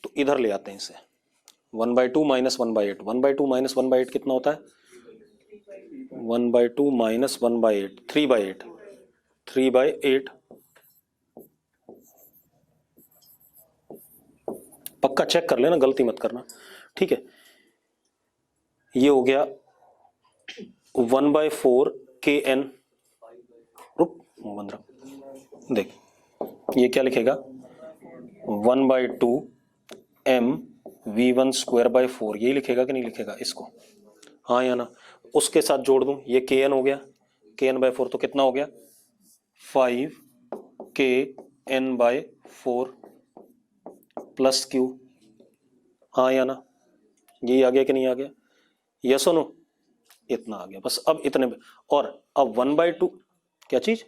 तो इधर ले आते हैं इसे, 1/2 माइनस 1/8, 1/2 माइनस 1/8 कितना होता है, 1/2 माइनस 1/8, 3/8, 3/8, पक्का चेक कर लेना, गलती मत करना। ठीक है, ये हो गया 1/4 के एन, रुक बंद रख, देख ये क्या लिखेगा, 1/2 एम v1 स्क्वायर बाय 4, यही लिखेगा कि नहीं लिखेगा इसको, हाँ या ना। उसके साथ जोड़ दूं, ये के एन हो गया, के एन बाय 4, तो कितना हो गया 5 के एन बाय 4 प्लस क्यू, हाँ या ना, यही आ गया कि नहीं आ गया, यस और नो, इतना आ गया बस। अब इतने में, और अब 1/2 क्या चीज,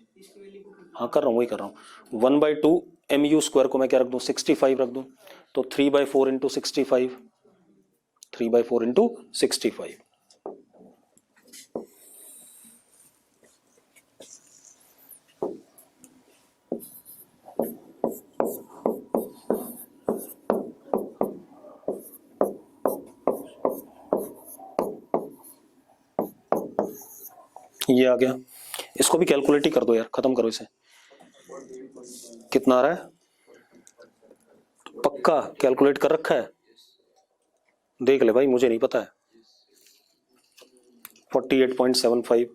हाँ कर रहा हूँ, वही कर रहा हूँ, 1/2 एम यू स्क्वायर को मैं क्या रख दूं, 65 रख दूं, तो 3/4 इंटू 65, 3/4 इंटू 65। ये आ गया, इसको भी कैलकुलेट ही कर दो यार, खत्म करो इसे, कितना आ रहा है, पक्का कैलकुलेट कर रखा है, देख ले भाई, मुझे नहीं पता है, 48.75,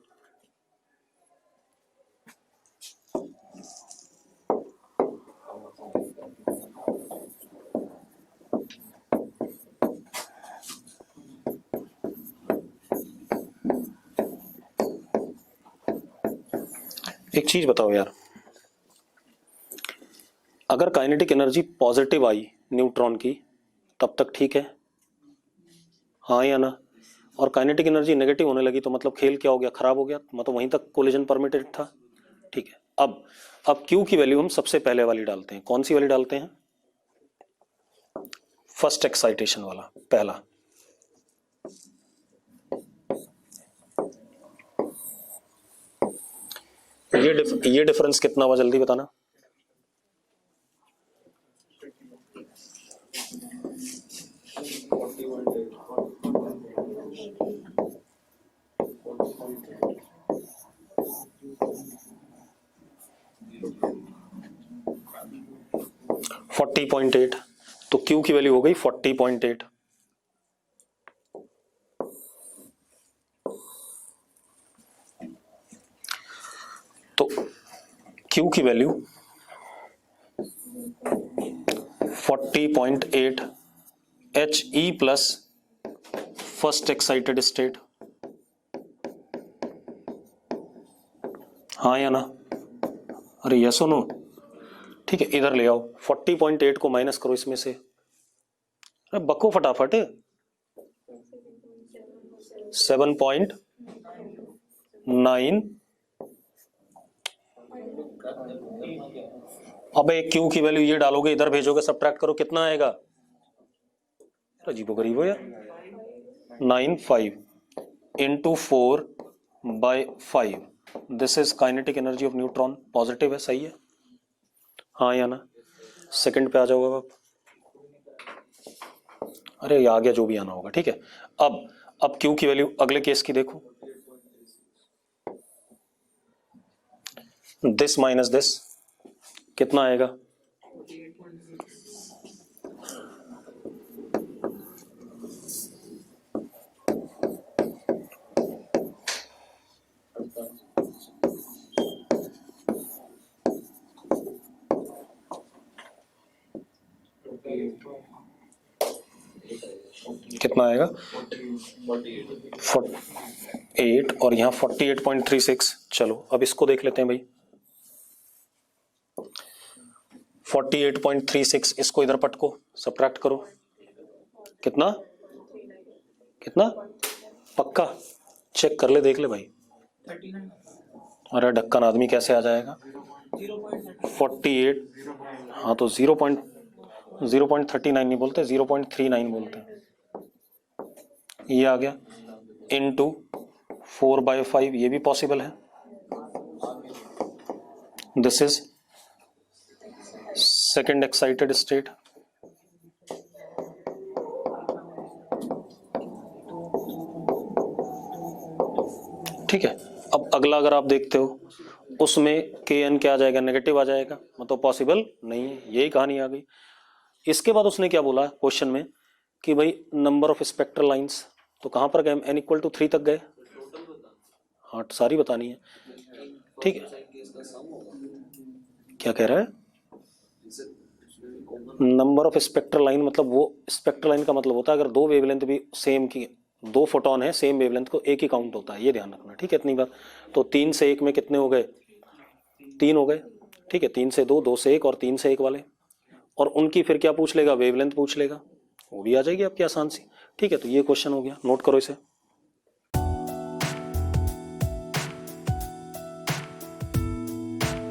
एक चीज बताओ यार, अगर काइनेटिक एनर्जी पॉजिटिव आई न्यूट्रॉन की तब तक ठीक है, हाँ या ना, और काइनेटिक एनर्जी नेगेटिव होने लगी तो मतलब खेल क्या हो गया, खराब हो गया, मतलब वहीं तक कोलिजन परमिटेड था। ठीक है, अब क्यू की वैल्यू हम सबसे पहले वाली डालते हैं, कौन सी वाली डालते हैं, फर्स्ट एक्साइटेशन वाला, पहला, ये डिफरेंस कितना हुआ जल्दी बताना, फोर्टी 40.8, तो Q की वैल्यू हो गई 40.8। तो Q की value 40.8 HE plus first excited state, हाँ या ना, अरे यस और नो। ठीक है, इधर ले आओ, 40.8 को माइनस करो इसमें से, अरे बको फटाफट, 7.9, अबे Q की वैल्यू ये डालोगे, इधर भेजोगे, सब्ट्रैक्ट करो, कितना आएगा, अजीबो गरीब हो यार, 95 into 4/5, this is kinetic energy of neutron, positive है, सही है, हाँ या ना। सेकंड पे आ जाओगे आप, अरे आ गया जो भी आना होगा। ठीक है, अब Q की वैल्यू अगले केस की देखो, दिस माइनस दिस कितना आएगा, कितना आएगा 48 और यहाँ 48.36। चलो अब इसको देख लेते हैं भाई, 48.36, इसको इधर पटको, सब्ट्रैक्ट करो, कितना कितना, पक्का चेक कर ले, देख ले भाई, अरे ढक्कन आदमी कैसे आ जाएगा? 48, हाँ तो 0.39 नहीं बोलते, 0.39 बोलते हैं। ये आ गया इनटू 4/5, ये भी पॉसिबल है। This is second excited state. ठीक है, अब अगला अगर आप देखते हो उसमें kn क्या आ जाएगा? नेगेटिव आ जाएगा, मतलब पॉसिबल नहीं है। यही कहानी आ गई। इसके बाद उसने क्या बोला क्वेश्चन में कि भाई नंबर ऑफ स्पेक्ट्रल लाइंस, तो कहां पर गए? n इक्वल टू 3 तक गए। हाँ सारी बतानी है। ठीक है, क्या कह रहा है? नंबर ऑफ स्पेक्ट्रल लाइन, मतलब वो स्पेक्ट्रल लाइन का मतलब होता है अगर दो वेवलेंथ भी सेम की, दो फोटोन है सेम वेवलेंथ को, एक ही काउंट होता है, ये ध्यान रखना। ठीक है, इतनी बात। तो 3 से 1 में कितने हो गए? 3 हो गए। ठीक है, 3 से 2, 2 से 1 और 3 से 1 वाले, और उनकी फिर क्या पूछ लेगा? वेवलेंथ पूछ लेगा, वो भी आ जाएगी आपकी आसान सी। ठीक है, तो ये क्वेश्चन हो गया, नोट करो इसे।